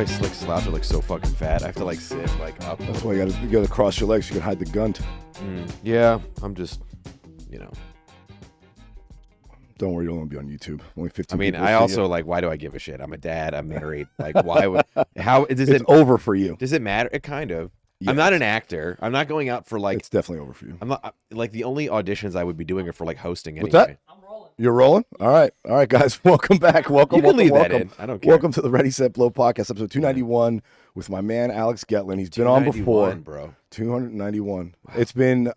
I slouch, I look so fucking fat. I have to like sit like up. That's why you gotta cross your legs so you can hide the gun. Yeah, I'm just, you know. Don't worry, you'll only be on YouTube. Only 15. I mean, I also like. Why do I give a shit? I'm a dad. I'm married. Like, why would? How does it's over for you? Does it matter? It kind of. Yes. I'm not an actor. I'm not going out for like. It's definitely over for you. I'm not like the only auditions I would be doing are for like hosting. What's anyway. that? I'm rolling. You're rolling. All right, guys. Welcome back. Welcome. You can leave welcome. that in. I don't care. Welcome to the Ready Set Blow podcast, episode 291 with my man Alex Gettlin. He's been on before, bro. 291. Wow. It's been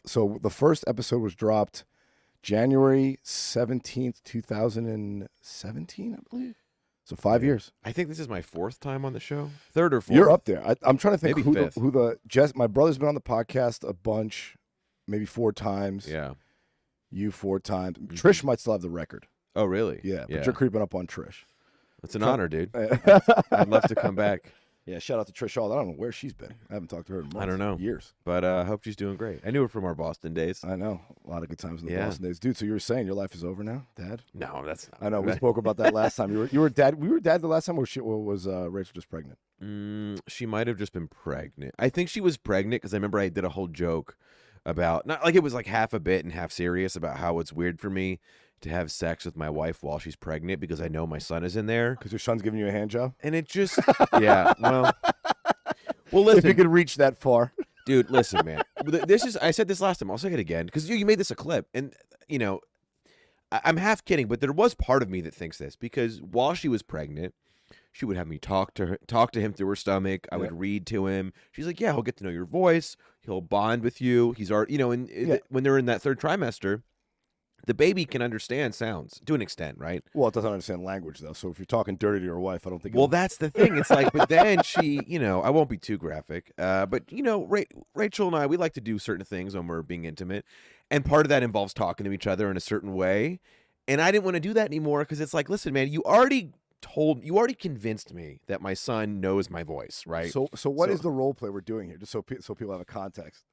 so the first episode was dropped January 17th, 2017, I believe. So 5 years. I think this is my fourth time on the show. Third or fourth. You're up there. I'm trying to think maybe my brother's been on the podcast a bunch, maybe 4 times. Yeah. You 4 times. Mm-hmm. Trish might still have the record. Oh, really? Yeah, but you're creeping up on Trish. It's an honor, dude. I'd love to come back. Yeah, shout out to Trish Hall. I don't know where she's been. I haven't talked to her in months. I don't know. Years. But I hope she's doing great. I knew her from our Boston days. I know. A lot of good times in the Boston days. Dude, so you were saying your life is over now, Dad? No, that's not. I know. We spoke about that last time. You were dad. We were dad the last time, or was Rachel just pregnant? She might have just been pregnant. I think she was pregnant because I remember I did a whole joke about, not like it was like half a bit and half serious, about how it's weird for me to have sex with my wife while she's pregnant because I know my son is in there. Because your son's giving you a hand job? And it just, yeah, well, listen. If you could reach that far. Dude, listen, man. I said this last time. I'll say it again because you made this a clip. And, you know, I'm half kidding, but there was part of me that thinks this because while she was pregnant, she would have me talk to him through her stomach. I would read to him. She's like, yeah, he'll get to know your voice. He'll bond with you. He's already, you know, when they're in that third trimester, the baby can understand sounds to an extent, right? Well, it doesn't understand language, though. So if you're talking dirty to your wife, I don't think... Well, that's the thing. It's like, but then she, you know, I won't be too graphic, but, you know, Rachel and I, we like to do certain things when we're being intimate. And part of that involves talking to each other in a certain way. And I didn't want to do that anymore because it's like, listen, man, you already convinced me that my son knows my voice, right? So what is the role play we're doing here? Just so people have a context.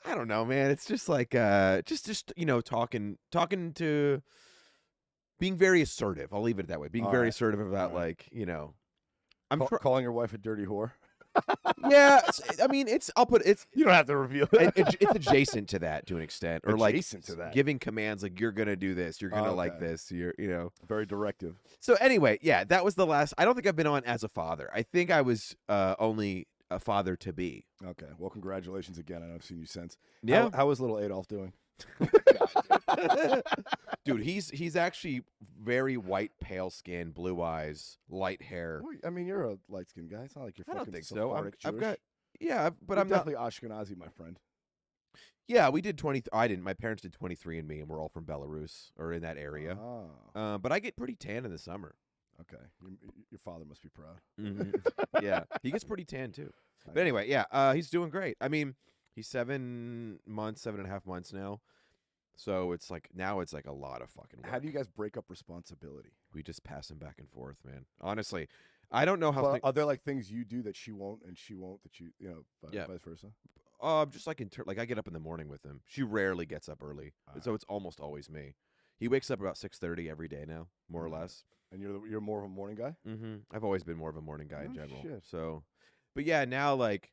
I don't know, man. It's just like just you know, talking to, being very assertive. I'll leave it that way. Being very assertive about like, you know, calling your wife a dirty whore. Yeah, I mean, you don't have to reveal it. It's adjacent to that to an extent, or adjacent to that, giving commands like you're gonna do this, you're gonna like this, you know, very directive. So anyway, yeah, that was the last. I don't think I've been on as a father. I think I was only a father to be. Okay, well, congratulations again. I know I've seen you since. Yeah, how is little Adolf doing? God, dude, he's actually very white, pale skin, blue eyes, light hair. Well, I mean, you're a light skinned guy. It's not like you're fucking. I don't think so. I've got but you're I'm definitely Ashkenazi, my friend. Yeah, we did 20. I didn't. My parents did 23andMe, and we're all from Belarus or in that area. Oh. But I get pretty tan in the summer. Okay, your father must be proud. Mm-hmm. Yeah, he gets pretty tan too. But anyway, yeah, he's doing great. I mean, he's 7.5 months now. So it's like now it's like a lot of fucking work. How do you guys break up responsibility? We just pass him back and forth, man. Honestly, I don't know how. Are there like things you do that she won't and she won't that you vice versa? Just like like I get up in the morning with him. She rarely gets up early, so it's almost always me. He wakes up about 6:30 every day now, more or less. And you're more of a morning guy? Mm-hmm. I've always been more of a morning guy in general. Shit. So, but yeah, now like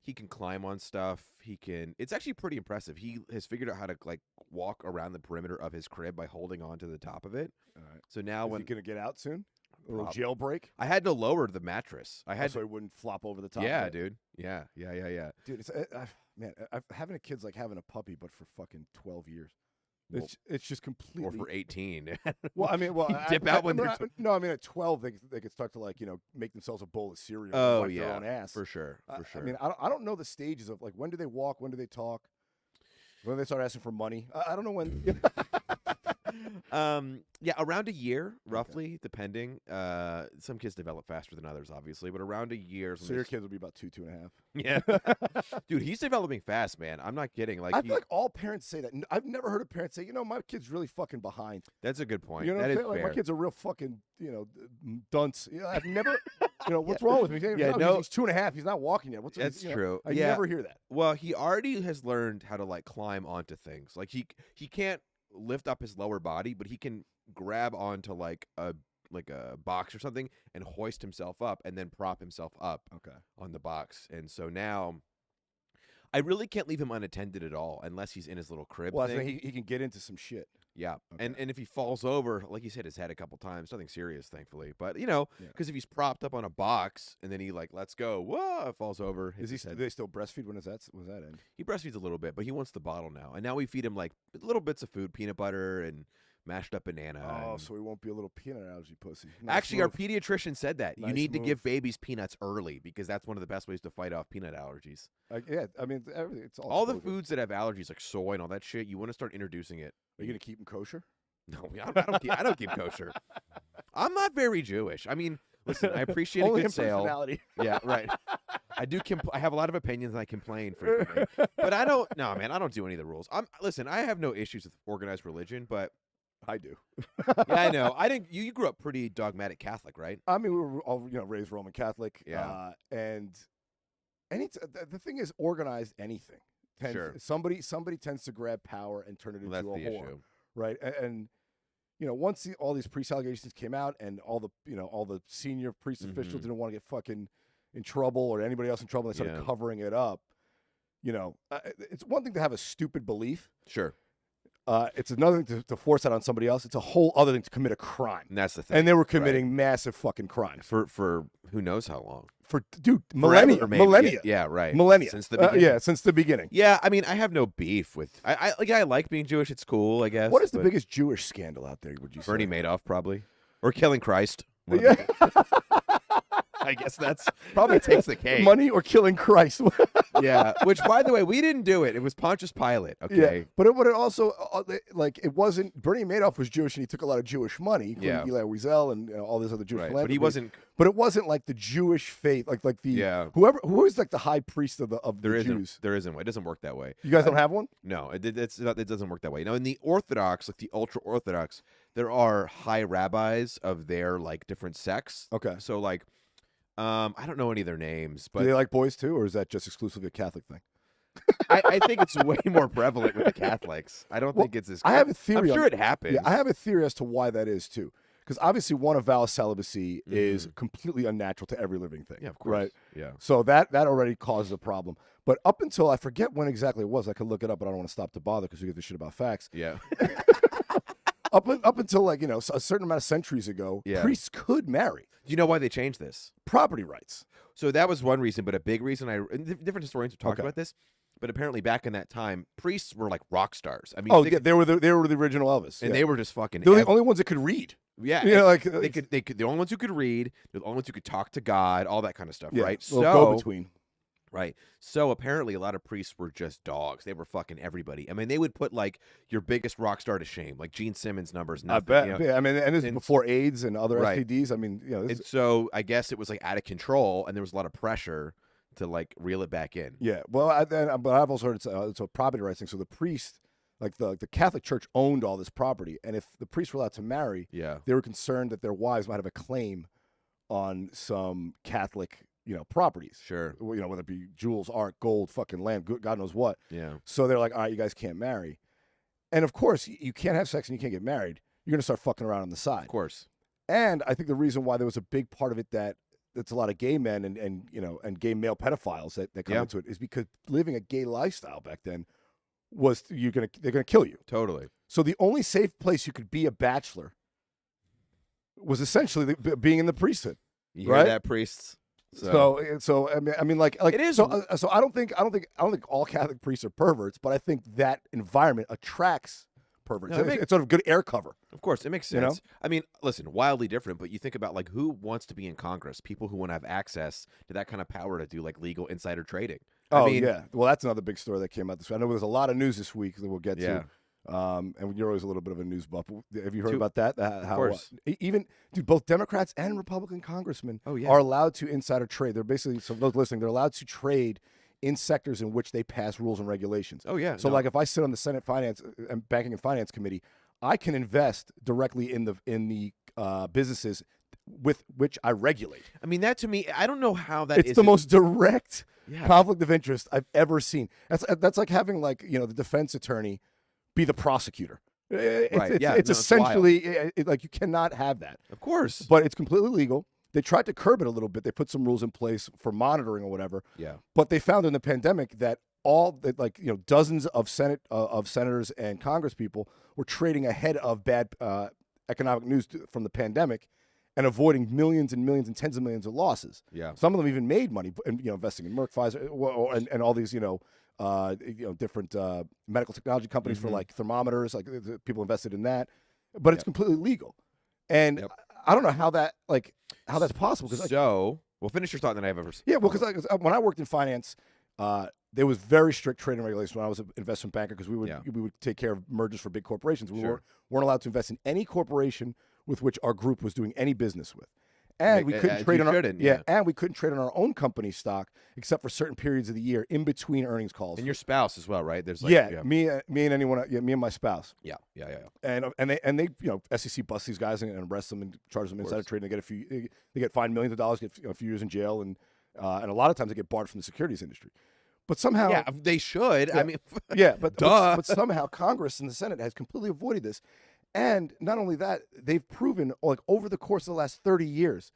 he can climb on stuff. It's actually pretty impressive. He has figured out how to like walk around the perimeter of his crib by holding on to the top of it. All right. So now Is he gonna get out soon? A little jailbreak? I had to lower the mattress. So he wouldn't flop over the top. Yeah, of it. dude. Yeah. Dude, it's man, having a kid's like having a puppy, but for fucking 12 years. It's just completely. Or for 18. Well, I mean, dip out when they're. No, I mean at 12 they could start to like make themselves a bowl of cereal. Oh and yeah, their own ass for sure. I mean, I don't know the stages of like when do they walk, when do they talk, when do they start asking for money. I don't know when. Yeah, around a year, roughly, depending. Some kids develop faster than others, obviously, but around a year. So your kids will be about 2.5. Yeah, dude, he's developing fast, man. I'm not kidding. Like, I feel like all parents say that. I've never heard a parent say, my kid's really fucking behind. That's a good point. You know what I'm saying? Like my kid's a real fucking, dunce. I've never, what's wrong with me? Yeah, he's 2.5. He's not walking yet. That's true. I never hear that. Well, he already has learned how to like climb onto things. Like he can't lift up his lower body, but he can grab onto like a like a box or something and hoist himself up and then prop himself up on the box. And so now I really can't leave him unattended at all unless he's in his little crib Well, thing. he can get into some shit. Yeah. Okay. And if he falls over, like you said, his head a couple times, nothing serious, thankfully. But, you know, because if he's propped up on a box and then he, like, lets go, whoa, falls over. Do they still breastfeed? Was that end? He breastfeeds a little bit, but he wants the bottle now. And now we feed him, like, little bits of food, peanut butter and mashed up banana. Oh, so he won't be a little peanut allergy pussy. Actually, our pediatrician said that. Nice you need to move. give babies peanuts early because that's one of the best ways to fight off peanut allergies. Yeah, I mean, everything. It's all the foods that have allergies, like soy and all that shit, you want to start introducing it. Are you going to keep them kosher? No, I don't keep kosher. I'm not very Jewish. I mean, listen, I appreciate Only a good sale. personality. Yeah, right. I do. I have a lot of opinions and I complain frequently, but I don't. No, man, I don't do any of the rules. Listen. I have no issues with organized religion, but I do. Yeah, I know. I didn't. You grew up pretty dogmatic Catholic, right? I mean, we were all raised Roman Catholic. Yeah. And the thing is, organized anything. Sure. Somebody tends to grab power and turn it into a whore. Issue. Right. And once all these priest allegations came out and all the senior priest officials didn't want to get fucking in trouble or anybody else in trouble, they started covering it up. It's one thing to have a stupid belief. Sure. It's another thing to force that on somebody else. It's a whole other thing to commit a crime. And that's the thing. And they were committing massive fucking crimes. For who knows how long. For millennia. Millennia. Yeah, right. Millennia. Since the beginning. Since the beginning. Yeah, I mean, I have no beef with. I like being Jewish. It's cool, I guess. What is the biggest Jewish scandal out there? Would you Bernie say? Madoff, probably, or killing Christ? Yeah. I guess that's probably takes the cake. Money or killing Christ. Yeah, which, by the way, we didn't do it. It was Pontius Pilate. Okay, yeah. But it also it wasn't. Bernie Madoff was Jewish and he took a lot of Jewish money, including Eli Wiesel and all this other Jewish but he wasn't. But it wasn't like the Jewish faith, like the who is like the high priest of the Jews. There isn't. It doesn't work that way. You guys don't have one? No, it doesn't work that way. In the Orthodox, like the ultra Orthodox, there are high rabbis of their like different sects. Okay, so like. I don't know any of their names, but do they like boys too, or is that just exclusively a Catholic thing? I think it's way more prevalent with the Catholics. I don't think it's as. I have a theory. I'm sure it happens. Yeah, I have a theory as to why that is too. Because obviously, one of vow celibacy is completely unnatural to every living thing. Yeah, of course. Right. Yeah. So that already causes a problem. But up until I forget when exactly it was, I could look it up, but I don't want to stop to bother because we get this shit about facts. Yeah. Up until a certain amount of centuries ago, priests could marry. Do you know why they changed this? Property rights. So that was one reason, but a big reason different historians have talked about this, but apparently back in that time, priests were like rock stars. I mean, they were the original Elvis, and they were just fucking. They were the only ones that could read. Yeah, they could the only ones who could read, the only ones who could talk to God, all that kind of stuff, right? So go between. Right. So apparently a lot of priests were just dogs. They were fucking everybody. I mean, they would put like your biggest rock star to shame, like Gene Simmons numbers. Nothing, I bet. I mean, and this is before AIDS and other STDs. I mean, and so I guess it was like out of control, and there was a lot of pressure to like reel it back in. Yeah. Well, but I've also heard it's a property rights thing. So the priest, like the Catholic Church, owned all this property, and if the priests were allowed to marry, they were concerned that their wives might have a claim on some Catholic properties. Sure. Whether it be jewels, art, gold, fucking land, God knows what. Yeah. So they're like, all right, you guys can't marry. And of course, you can't have sex and you can't get married. You're going to start fucking around on the side. Of course. And I think the reason why there was a big part of it that's a lot of gay men and gay male pedophiles that come into it is because living a gay lifestyle back then was they're going to kill you. Totally. So the only safe place you could be a bachelor was essentially being in the priesthood. You hear that, priests? So I mean, like it is. So I don't think all Catholic priests are perverts, but I think that environment attracts perverts. It's sort of good air cover. Of course, it makes sense. I mean, listen, wildly different, but you think about like who wants to be in Congress? People who want to have access to that kind of power to do like legal insider trading. I mean, yeah. Well, that's another big story that came out this week. I know there's a lot of news this week that we'll get to. And you're always a little bit of a news buff. Have you heard about that? Of course. Even both Democrats and Republican congressmen are allowed to insider trade. They're basically, so those listening, they're allowed to trade in sectors in which they pass rules and regulations. Oh yeah. So like if I sit on the Senate Finance and Banking and Finance Committee, I can invest directly in the businesses with which I regulate. I mean, that to me, I don't know how that it's the most direct conflict of interest I've ever seen. That's like having the defense attorney be the prosecutor. It's essentially like you cannot have that. Of course. But it's completely legal. They tried to curb it a little bit. They put some rules in place for monitoring or whatever. Yeah. But they found in the pandemic that dozens of senators and Congress people were trading ahead of bad economic news from the pandemic and avoiding millions and millions and tens of millions of losses. Yeah. Some of them even made money, investing in Merck, Pfizer, and all these, different medical technology companies for like thermometers. Like people invested in that, but it's completely legal. And I don't know how that's possible. Well, finish your thought, and then I have a. Yeah, well, because when I worked in finance, there was very strict trading regulations when I was an investment banker because we would take care of mergers for big corporations. We weren't allowed to invest in any corporation with which our group was doing any business with. And we couldn't trade and we couldn't trade on our own company stock except for certain periods of the year in between earnings calls. And your spouse as well, right? There's me and my spouse. Yeah. And they SEC busts these guys and arrest them and charge them insider trading. They get fined millions of dollars, get a few years in jail, and a lot of times they get barred from the securities industry. But somehow they should. Yeah, I mean, but somehow Congress and the Senate has completely avoided this. And not only that, they've proven over the course of the last 30 years,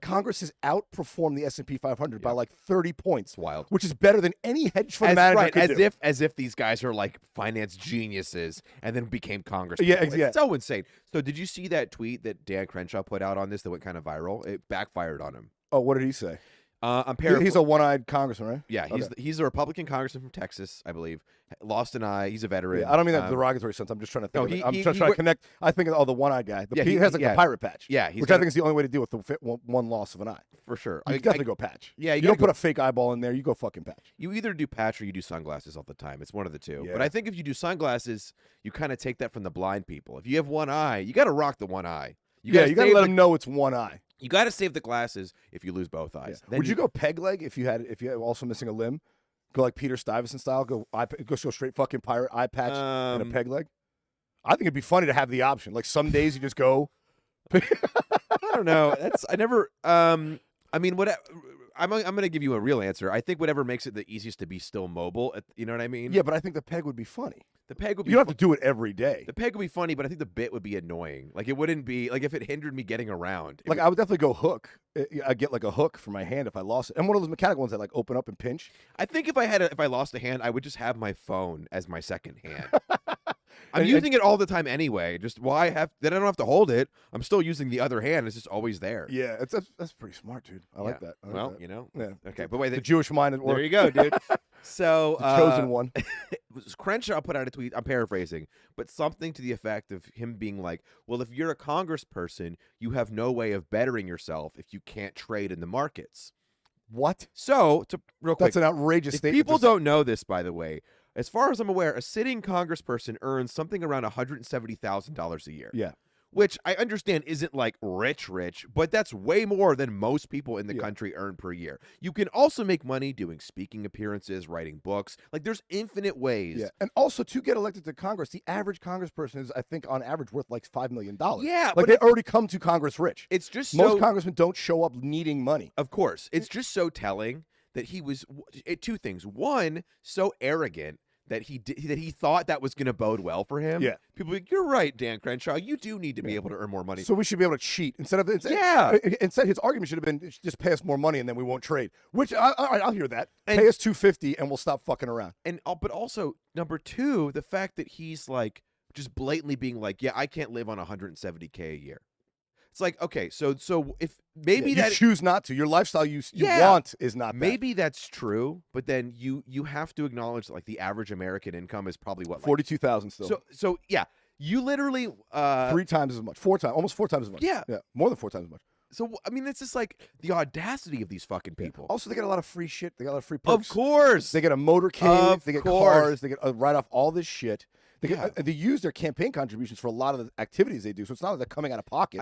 Congress has outperformed the S&P 500 by 30 points. It's wild. Which is better than any hedge fund manager could do. As if these guys are finance geniuses and then became Congress. It's so insane. So did you see that tweet that Dan Crenshaw put out on this that went kind of viral? It backfired on him. Oh, what did he say? I'm paraphrasing. He's a one-eyed congressman, right? Yeah, he's a Republican congressman from Texas, I believe. Lost an eye. He's a veteran. Yeah, I don't mean that derogatory sense. I'm just trying to think. I'm trying to connect. I think of the one-eyed guy. He has the pirate patch. Yeah, which I think is the only way to deal with the one loss of an eye. For sure. You definitely go patch. Yeah, you don't put a fake eyeball in there. You go fucking patch. You either do patch or you do sunglasses all the time. It's one of the two. Yeah. But I think if you do sunglasses, you kind of take that from the blind people. If you have one eye, you got to rock the one eye. You got to let them know it's one eye. You got to save the glasses if you lose both eyes. Yeah. Would you go peg leg if you had also missing a limb? Go like Peter Stuyvesant style. Go straight fucking pirate eye patch and a peg leg. I think it'd be funny to have the option. Some days you just go. I don't know. I never. I mean, what? I'm going to give you a real answer. I think whatever makes it the easiest to be still mobile. You know what I mean? Yeah, but I think the peg would be funny. The peg would be. You don't have to do it every day. The peg would be funny, but I think the bit would be annoying. It wouldn't be if it hindered me getting around. I would definitely go hook. I'd get a hook for my hand if I lost it, and one of those mechanical ones that open up and pinch. I think if I lost a hand, I would just have my phone as my second hand. I'm using it all the time anyway. Just why then I don't have to hold it. I'm still using the other hand. It's just always there. Yeah, that's pretty smart, dude. I like that. Yeah. Okay, but wait, the Jewish mind at work. There you go, dude. So the chosen one. Crenshaw put out a tweet. I'm paraphrasing, but something to the effect of him being like, "Well, if you're a congressperson, you have no way of bettering yourself if you can't trade in the markets." What? So, real quick, that's an outrageous statement. People don't know this, by the way. As far as I'm aware, a sitting congressperson earns something around $170,000 a year. Yeah. Which I understand isn't rich, but that's way more than most people in the country earn per year. You can also make money doing speaking appearances, writing books. There's infinite ways. Yeah. And also, to get elected to Congress, the average congressperson is, I think, on average, worth $5 million. Yeah. They already come to Congress rich. It's just most congressmen don't show up needing money. Of course. It's just so telling that he was two things. One, so arrogant that he thought that was going to bode well for him. Yeah. People are like, you're right, Dan Crenshaw. You do need to be able to earn more money. So we should be able to cheat instead his argument should have been just pay us more money and then we won't trade. Which I'll hear that. Pay us $250 and we'll stop fucking around. And but also number two, the fact that he's just blatantly being yeah, I can't live on $170K a year. It's okay, so if maybe you choose not to, your lifestyle you want is not that. Maybe that's true, but then you have to acknowledge the average American income is probably what $42,000 still. So yeah, you literally 3 times as much, almost 4 times as much. Yeah, more than 4 times as much. So I mean, it's just the audacity of these fucking people. Also, they get a lot of free shit. They got a lot of free perks. Of course, they get a motorcade. They get cars. They get write off all this shit. They use their campaign contributions for a lot of the activities they do, so it's not like they're coming out of pocket.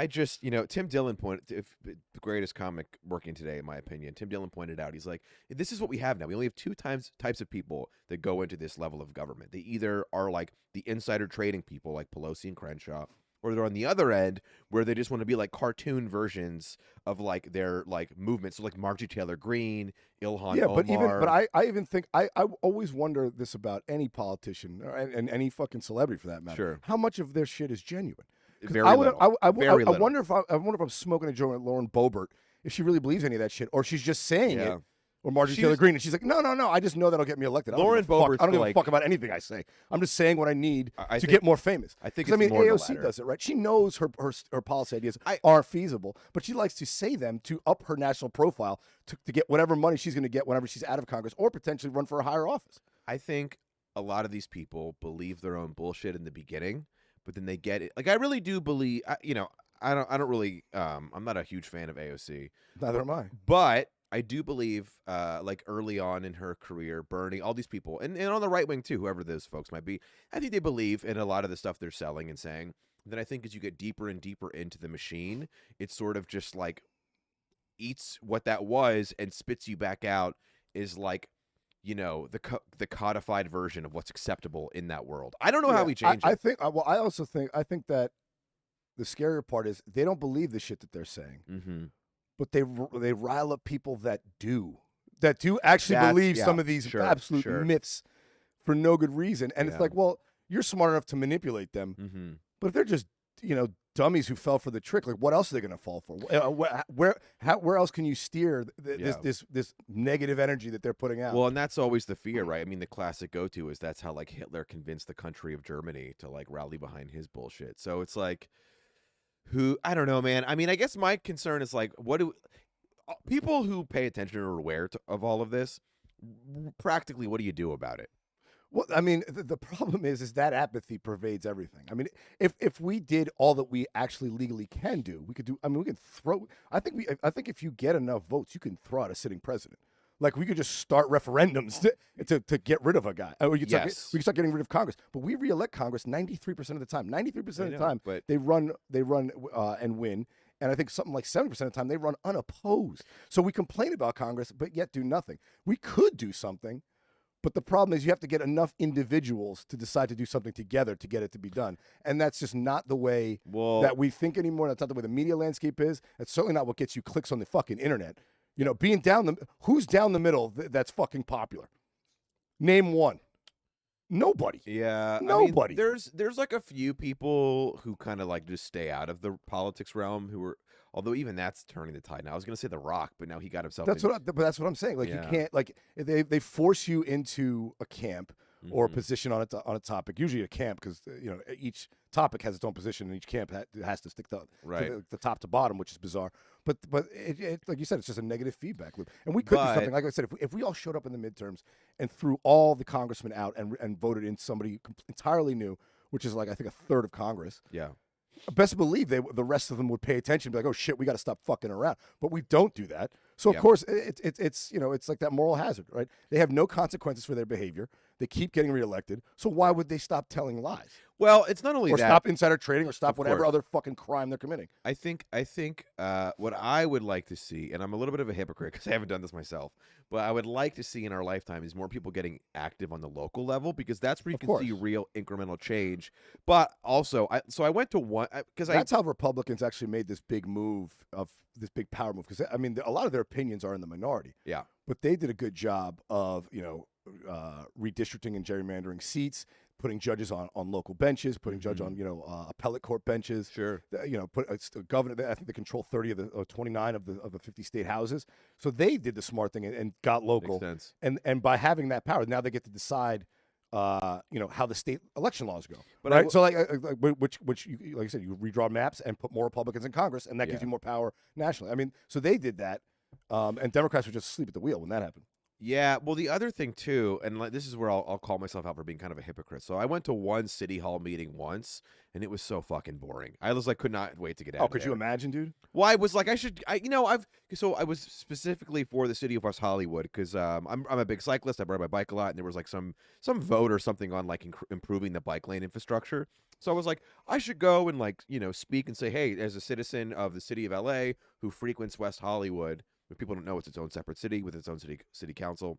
Tim Dillon the greatest comic working today, in my opinion. Tim Dillon pointed out, he's like, this is what we have now. We only have two types of people that go into this level of government. They either are the insider trading people like Pelosi and Crenshaw, or they're on the other end where they just want to be like cartoon versions of like their like movements. So like Marjorie Taylor Greene, Ilhan Yeah, Omar. I even think I always wonder this about any politician and any fucking celebrity for that matter. Sure. How much of their shit is genuine? Very little. Very little. wonder if I'm smoking a joint with Lauren Boebert if she really believes any of that shit, or she's just saying it. Or Marjorie Taylor Greene, and she's like, no, I just know that'll get me elected. Lauren Boebert, I don't give a fuck about anything I say. I'm just saying what I need to think, get more famous. I think I mean, more AOC does it, right? She knows her policy ideas aren't feasible, but she likes to say them to up her national profile to get whatever money she's going to get whenever she's out of Congress, or potentially run for a higher office. I think a lot of these people believe their own bullshit in the beginning, but then they get it. Like I really do believe, I don't really. I'm not a huge fan of AOC. Neither am I. But I do believe, like early on in her career, Bernie, all these people, and on the right wing too, whoever those folks might be, I think they believe in a lot of the stuff they're selling and saying. Then I think as you get deeper and deeper into the machine, it sort of just like eats what that was and spits you back out is like, the codified version of what's acceptable in that world. I don't know how we change it. I think that the scarier part is they don't believe the shit that they're saying. Mm-hmm. But they rile up people that do actually believe some of these absolute myths for no good reason. And it's like, well, you're smart enough to manipulate them. Mm-hmm. But if they're just, dummies who fell for the trick, like what else are they going to fall for? Where else can you steer this negative energy that they're putting out? Well, and that's always the fear, right? I mean, the classic go-to is that's how like Hitler convinced the country of Germany to like rally behind his bullshit. So it's like, I don't know, man. I mean, I guess my concern is like, what do people who pay attention or are aware of all of this, practically, what do you do about it? Well, I mean, the problem is that apathy pervades everything. I mean, if we did all that we actually legally can do, we could do. I mean, we can throw. I think if you get enough votes, you can throw out a sitting president. Like we could just start referendums to get rid of a guy. Or we could start getting rid of Congress. But we reelect Congress 93% of the time. 93% of the time, but they run and win. And I think something like 70% of the time they run unopposed. So we complain about Congress, but yet do nothing. We could do something. But the problem is you have to get enough individuals to decide to do something together to get it to be done. And that's just not the way that we think anymore. That's not the way the media landscape is. That's certainly not what gets you clicks on the fucking internet. Being who's down the middle that's fucking popular? Name one. Nobody. Yeah. Nobody. I mean, there's like a few people who kind of like just stay out of the politics realm who are, although even that's turning the tide now. I was going to say The Rock, but now he got himself. But that's what I'm saying. Like you can't, like they force you into a camp or a position on a topic, usually a camp, because each topic has its own position, and each camp has to stick to the top to bottom, which is bizarre. But it, like you said, it's just a negative feedback loop. And we could do something. Like I said, if we all showed up in the midterms and threw all the congressmen out and voted in somebody entirely new, which is like I think a third of Congress. Yeah. Best believe the rest of them would pay attention, be like, oh shit, we got to stop fucking around. But we don't do that. So of course it's it's like that moral hazard, right? They have no consequences for their behavior. They keep getting reelected. So why would they stop telling lies? Well, it's not only or that, stop insider trading, or stop whatever other fucking crime they're committing. I think what I would like to see, and I'm a little bit of a hypocrite because I haven't done this myself, but I would like to see in our lifetime is more people getting active on the local level, because that's where you can see real incremental change. But also, I went to one because that's how Republicans actually made this big move of this big power move. Because I mean, a lot of their opinions are in the minority. Yeah, but they did a good job of redistricting and gerrymandering seats, putting judges on local benches, putting judges on appellate court benches. Sure, put a governor. I think they control 30 of the 29 of the 50 state houses. So they did the smart thing and got local. Makes sense. And by having that power, now they get to decide. How the state election laws go, but right? So like which like I said, you redraw maps and put more Republicans in Congress, and that gives you more power nationally. I mean, so they did that, and Democrats were just asleep at the wheel when that happened. Yeah, well, the other thing too, and this is where I'll call myself out for being kind of a hypocrite. So I went to one city hall meeting once, and it was so fucking boring. I was like, could not wait to get out. Oh, could you imagine, dude? Well, I was like, I was specifically for the city of West Hollywood because I'm a big cyclist. I ride my bike a lot, and there was like some vote or something on like improving the bike lane infrastructure. So I was like, I should go and like speak and say, hey, as a citizen of the city of LA who frequents West Hollywood. If people don't know, it's its own separate city with its own city council.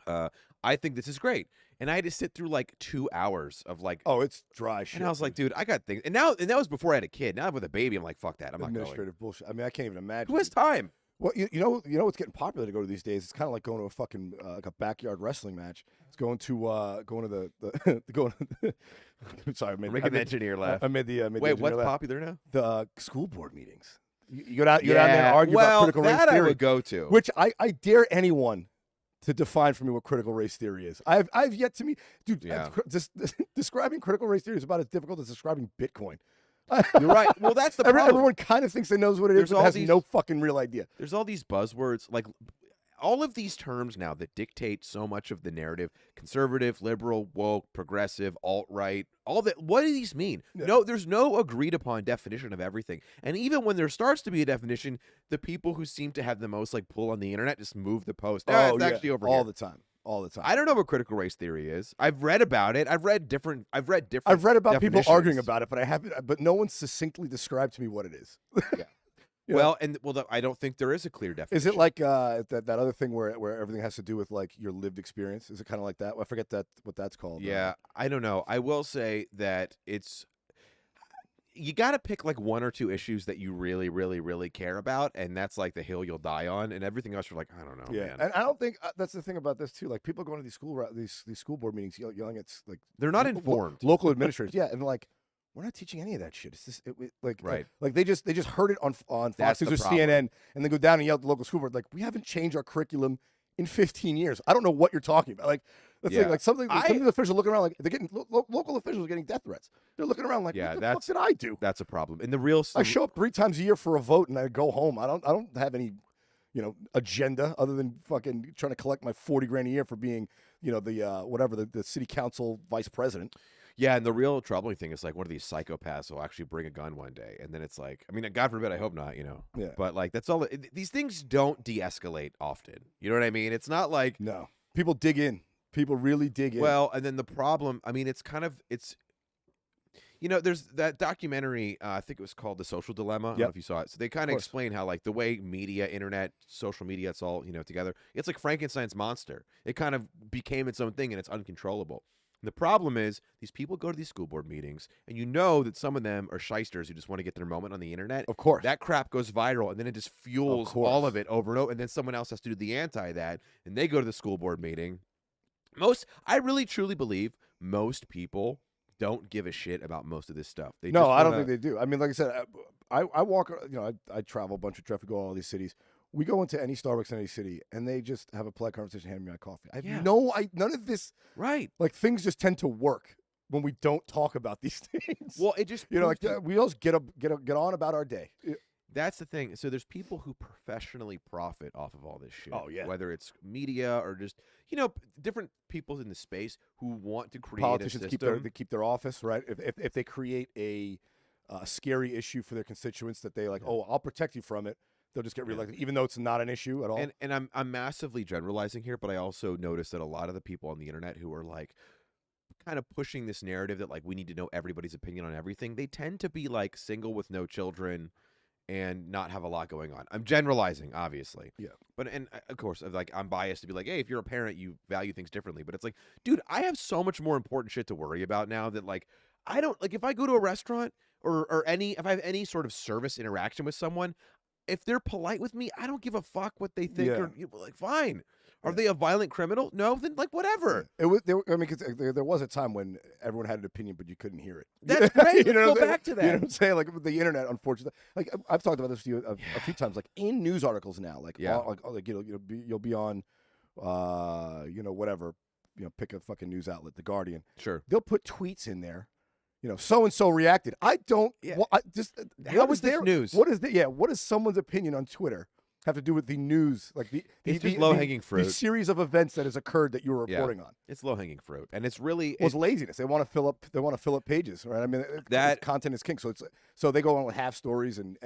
I think this is great. And I had to sit through like 2 hours of like, oh, it's dry shit. and I was like, dude, I got things. And that was before I had a kid. Now with a baby, I'm like, fuck that. I'm not going. Administrative bullshit. I mean, I can't even imagine. Who has time? Well, you know what's getting popular to go to these days? It's kind of like going to a fucking like a backyard wrestling match. It's going to sorry, We're making the engineer laugh. I made the Wait, what's popular now? The school board meetings. You go down there and argue about critical race that theory. I would go to. Which I dare anyone to define for me what critical race theory is. I've yet to meet, dude. Yeah. Describing critical race theory is about as difficult as describing Bitcoin. You're right. Well, that's the problem. Everyone kind of thinks they knows what it is, but has no fucking real idea. There's all these buzzwords, like all of these terms now that dictate so much of the narrative: conservative, liberal, woke, progressive, alt-right. All that. What do these mean? Yeah. No, there's no agreed upon definition of everything. And even when there starts to be a definition, the people who seem to have the most like pull on the internet just move the post. It's actually over all here. the time. All the time. I don't know what critical race theory is. I've read about it. I've read about people arguing about it, but I haven't. But no one succinctly described to me what it is. Yeah. I don't think there is a clear definition. Is it like that other thing where everything has to do with like your lived experience? Is it kind of like that? I forget what that's called. Yeah, I don't know. I will say that you got to pick like one or two issues that you really, really, really care about, and that's like the hill you'll die on, and everything else you're like, I don't know. Yeah, man. and I don't think that's the thing about this too. Like people going to these school board meetings yelling at like they're not informed. Local administrators, yeah, and like we're not teaching any of that shit. It's just right. Like they just heard it on Fox News or CNN, and then go down and yell at the local school board like, we haven't changed our curriculum in 15 years. I don't know what you're talking about. Like the thing, like some of the officials looking around like they're getting local officials are getting death threats. They're looking around like, what the fuck did I do? That's a problem. And the real I show up 3 times a year for a vote and I go home. I don't have any, agenda other than fucking trying to collect my $40,000 a year for being, the city council vice president. Yeah, and the real troubling thing is like, one of these psychopaths will actually bring a gun one day, and then it's like, I mean, God forbid, I hope not, Yeah. But like, that's all. These things don't de-escalate often. You know what I mean? It's not like no, people dig in. People really dig in. Well, and then the problem, I mean, there's that documentary, I think it was called The Social Dilemma. I don't know if you saw it. So they kind of explain how like the way media, internet, social media, it's all, together. It's like Frankenstein's monster. It kind of became its own thing and it's uncontrollable. And the problem is these people go to these school board meetings and that some of them are shysters who just want to get their moment on the internet. Of course. That crap goes viral and then it just fuels all of it over and over. And then someone else has to do the anti that and they go to the school board meeting. I really truly believe most people don't give a shit about most of this stuff. I don't think they do. I mean, like I said, I walk, I travel a bunch of traffic, go to all these cities. We go into any Starbucks in any city, and they just have a polite conversation, hand me my coffee. I have none of this. Right. Like, things just tend to work when we don't talk about these things. Well, it just we all get on about our day. That's the thing. So there's people who professionally profit off of all this shit. Oh, yeah. Whether it's media or just, different people in the space who want to create politicians a system. keep their office, right? If they create a scary issue for their constituents that they like, I'll protect you from it. They'll just get reelected, even though it's not an issue at all. And I'm massively generalizing here, but I also notice that a lot of the people on the internet who are like kind of pushing this narrative that like we need to know everybody's opinion on everything, they tend to be like single with no children and not have a lot going on. I'm generalizing, obviously. Yeah. But and of course, like I'm biased to be like, hey, if you're a parent, you value things differently. But it's like, dude, I have so much more important shit to worry about now that like I don't like if I go to a restaurant or if I have any sort of service interaction with someone. If they're polite with me, I don't give a fuck what they think. Or like, fine. Are they a violent criminal? No, then like whatever. It was. Because there was a time when everyone had an opinion, but you couldn't hear it. That's great. Go back to that. You know what I'm saying? Like with the internet, unfortunately, like I've talked about this to you a few times. Like in news articles now, you'll be on, whatever, pick a fucking news outlet, The Guardian. Sure. They'll put tweets in there. So and so reacted. I don't. Yeah. Well, How is this news? What does someone's opinion on Twitter have to do with the news? Like it's just low hanging fruit. The series of events that has occurred that you're reporting on. It's low hanging fruit, and it's really it's laziness. They want to fill up. They want to fill up pages, right? I mean, that content is king. So they go on with half stories and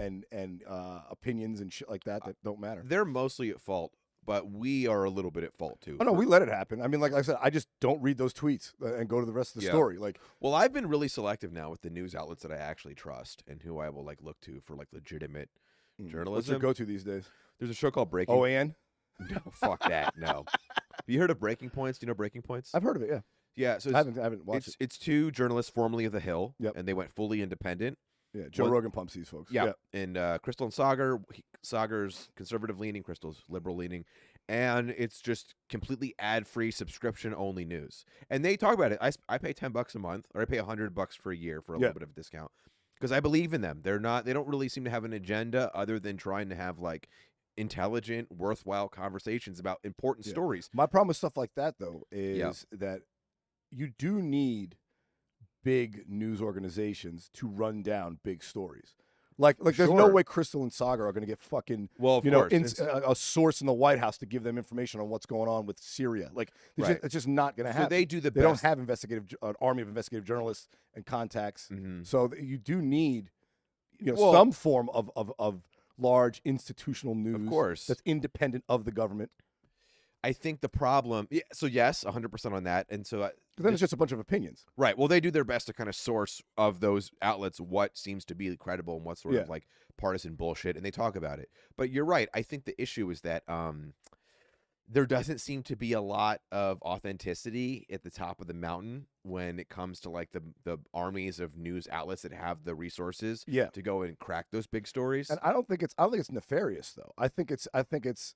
opinions and shit like that don't matter. They're mostly at fault. But we are a little bit at fault too. Oh no, we let it happen. I mean, like I said, I just don't read those tweets and go to the rest of the story. Like, well, I've been really selective now with the news outlets that I actually trust and who I will like look to for like legitimate journalism. What's your go-to these days? There's a show called Breaking. OAN. No, fuck that. No. you heard of Breaking Points? Do you know Breaking Points? I've heard of it. Yeah. Yeah. So I haven't watched it. It's two journalists formerly of The Hill, Yep. and they went fully independent. Yeah. Joe Rogan pumps these folks. Yeah. And Crystal and Sagar, Sagar's conservative leaning, Crystal's liberal leaning. And it's just completely ad-free, subscription-only news. And they talk about it. I pay $10 a month, or I pay $100 for a year for a little bit of a discount, because I believe in them. They don't really seem to have an agenda other than trying to have like intelligent, worthwhile conversations about important stories. My problem with stuff like that, though, is that you do need big news organizations to run down big stories. Like there's no way Crystal and Sagar are going to get fucking, a source in the White House to give them information on what's going on with Syria. Like, it's just not going to happen. So they do the best. They don't have an army of investigative journalists and contacts. Mm-hmm. So you do need, some form of large institutional news, of course, that's independent of the government. I think the problem, so yes, 100% on that. And so then it's just a bunch of opinions. Right. Well, they do their best to kind of source of those outlets what seems to be credible and what sort of like partisan bullshit, and they talk about it. But you're right. I think the issue is that there doesn't seem to be a lot of authenticity at the top of the mountain when it comes to like the armies of news outlets that have the resources to go and crack those big stories. And I don't think it's nefarious though. I think it's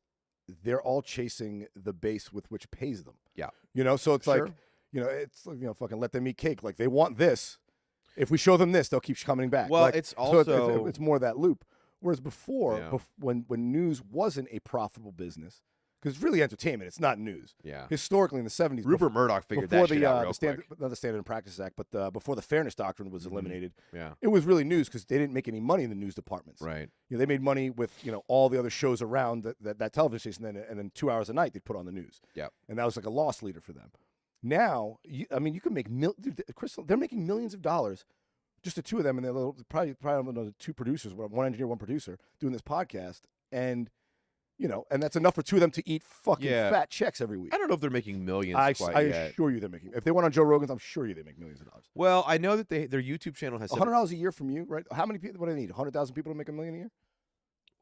they're all chasing the base with which pays them. Yeah. So it's like, it's fucking let them eat cake. Like they want this. If we show them this, they'll keep coming back. Well, it's also so it's more that loop. Whereas before, when news wasn't a profitable business, because it's really entertainment, it's not news. Yeah. Historically, in the 70s, Rupert Murdoch figured that shit out real quick. Not the Standard and Practice Act, but before the Fairness Doctrine was eliminated, yeah, it was really news because they didn't make any money in the news departments. Right. They made money with all the other shows around that television station, and then 2 hours a night they'd put on the news. Yeah. And that was like a loss leader for them. Now, you can make Crystal. They're making millions of dollars, just the two of them, and they're probably the two producers, one engineer, one producer, doing this podcast, and that's enough for two of them to eat fucking fat checks every week. I don't know if they're making millions. I yet. assure you they're making. If they went on Joe Rogan's, I'm sure they make millions of dollars. Well, I know that their YouTube channel has $100 a year from you, right? How many people? What do they need? 100,000 people to make $1 million a year?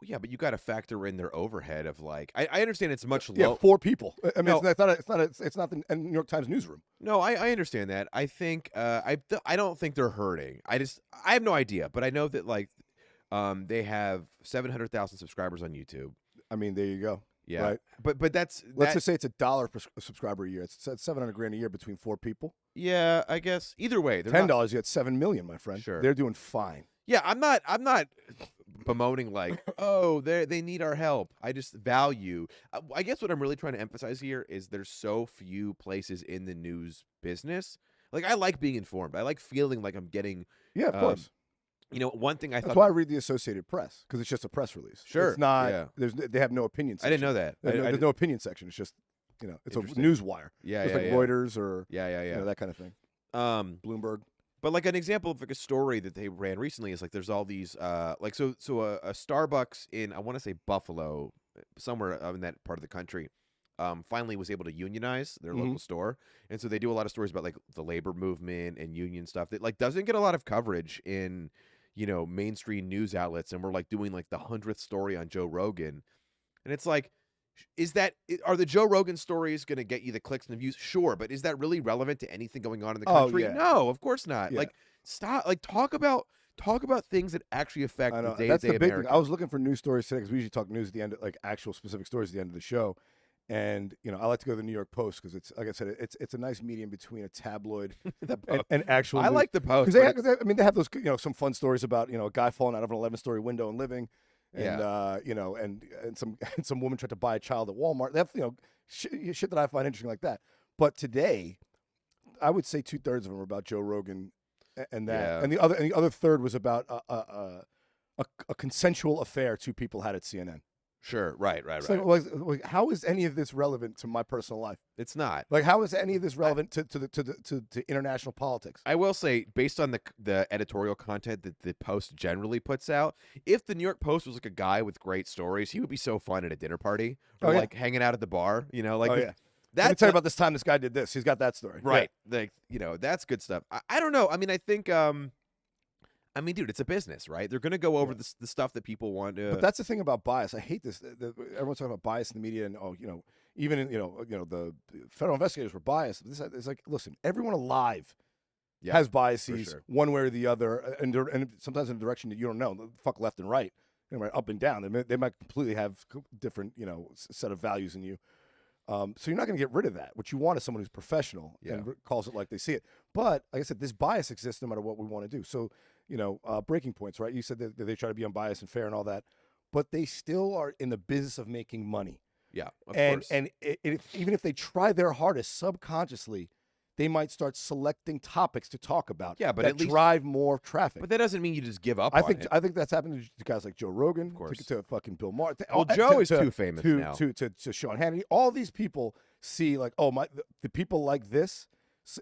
Yeah, but you got to factor in their overhead of like. I understand it's much lower. Yeah, 4 people. I mean, it's not the New York Times newsroom. No, I understand that. I think I don't think they're hurting. I have no idea, but I know that like they have 700,000 subscribers on YouTube. I mean, there you go. Yeah, right. But let's just say it's $1 per subscriber a year. It's $700,000 a year between 4 people. Yeah, I guess either way, $10 you get 7 million, my friend. Sure, they're doing fine. Yeah, I'm not bemoaning like, oh, they need our help. I just value. I guess what I'm really trying to emphasize here is there's so few places in the news business. Like I like being informed. I like feeling like I'm getting. Yeah, of course. One thing I thought. That's why I read the Associated Press, because it's just a press release. Sure. It's not. Yeah. They have no opinion section. I didn't know that. There's no opinion section. It's just, it's a news wire. Yeah, just like Reuters or that kind of thing. Bloomberg. But like an example of like a story that they ran recently is like there's all these a Starbucks in, I want to say Buffalo, somewhere in that part of the country, finally was able to unionize their local store, and so they do a lot of stories about like the labor movement and union stuff that like doesn't get a lot of coverage in mainstream news outlets, and we're like doing like the 100th story on Joe Rogan, and it's like, are the Joe Rogan stories going to get you the clicks and the views? Sure, but is that really relevant to anything going on in the country? Yeah. No, of course not. Yeah. Like stop. Like talk about things that actually affect the day-to-day That's the big American. thing. I was looking for news stories today because we usually talk news at the end, like actual specific stories at the end of the show. And I like to go to the New York Post because it's, like I said, it's a nice medium between a tabloid and actual. I news. like the Post because they have those some fun stories about a guy falling out of an 11-story window and living. And and some woman tried to buy a child at Walmart. They have shit that I find interesting like that. But today, I would say 2/3 of them are about Joe Rogan, and that, and the other third was about a consensual affair 2 people had at CNN. Sure, right. Like, how is any of this relevant to my personal life? It's not. Like, how is any of this relevant to international politics? I will say, based on the editorial content that the Post generally puts out, if the New York Post was like a guy with great stories, he would be so fun at a dinner party or like hanging out at the bar. Like, let me tell you about this time this guy did this. He's got that story, right? Yeah. Like, that's good stuff. I don't know. I mean, I think. I mean, dude, it's a business, right? They're going to go over the stuff that people want to. But that's the thing about bias. I hate this. Everyone's talking about bias in the media, and even in, the federal investigators were biased. It's like, listen, everyone alive has biases one way or the other, and sometimes in a direction that you don't know. Fuck left and right, up and down. They might completely have different, set of values in you. So you're not going to get rid of that. What you want is someone who's professional and calls it like they see it. But like I said, this bias exists no matter what we want to do. So, breaking points, right? You said that they try to be unbiased and fair and all that, but they still are in the business of making money. Yeah, of course. And even if they try their hardest subconsciously, they might start selecting topics to talk about. Yeah, but that at least drive more traffic. But that doesn't mean you just give up. I think that's happened to guys like Joe Rogan, of course, to fucking Bill Maher. Well, Joe is too famous now. To Sean Hannity. All these people see like, the people like this.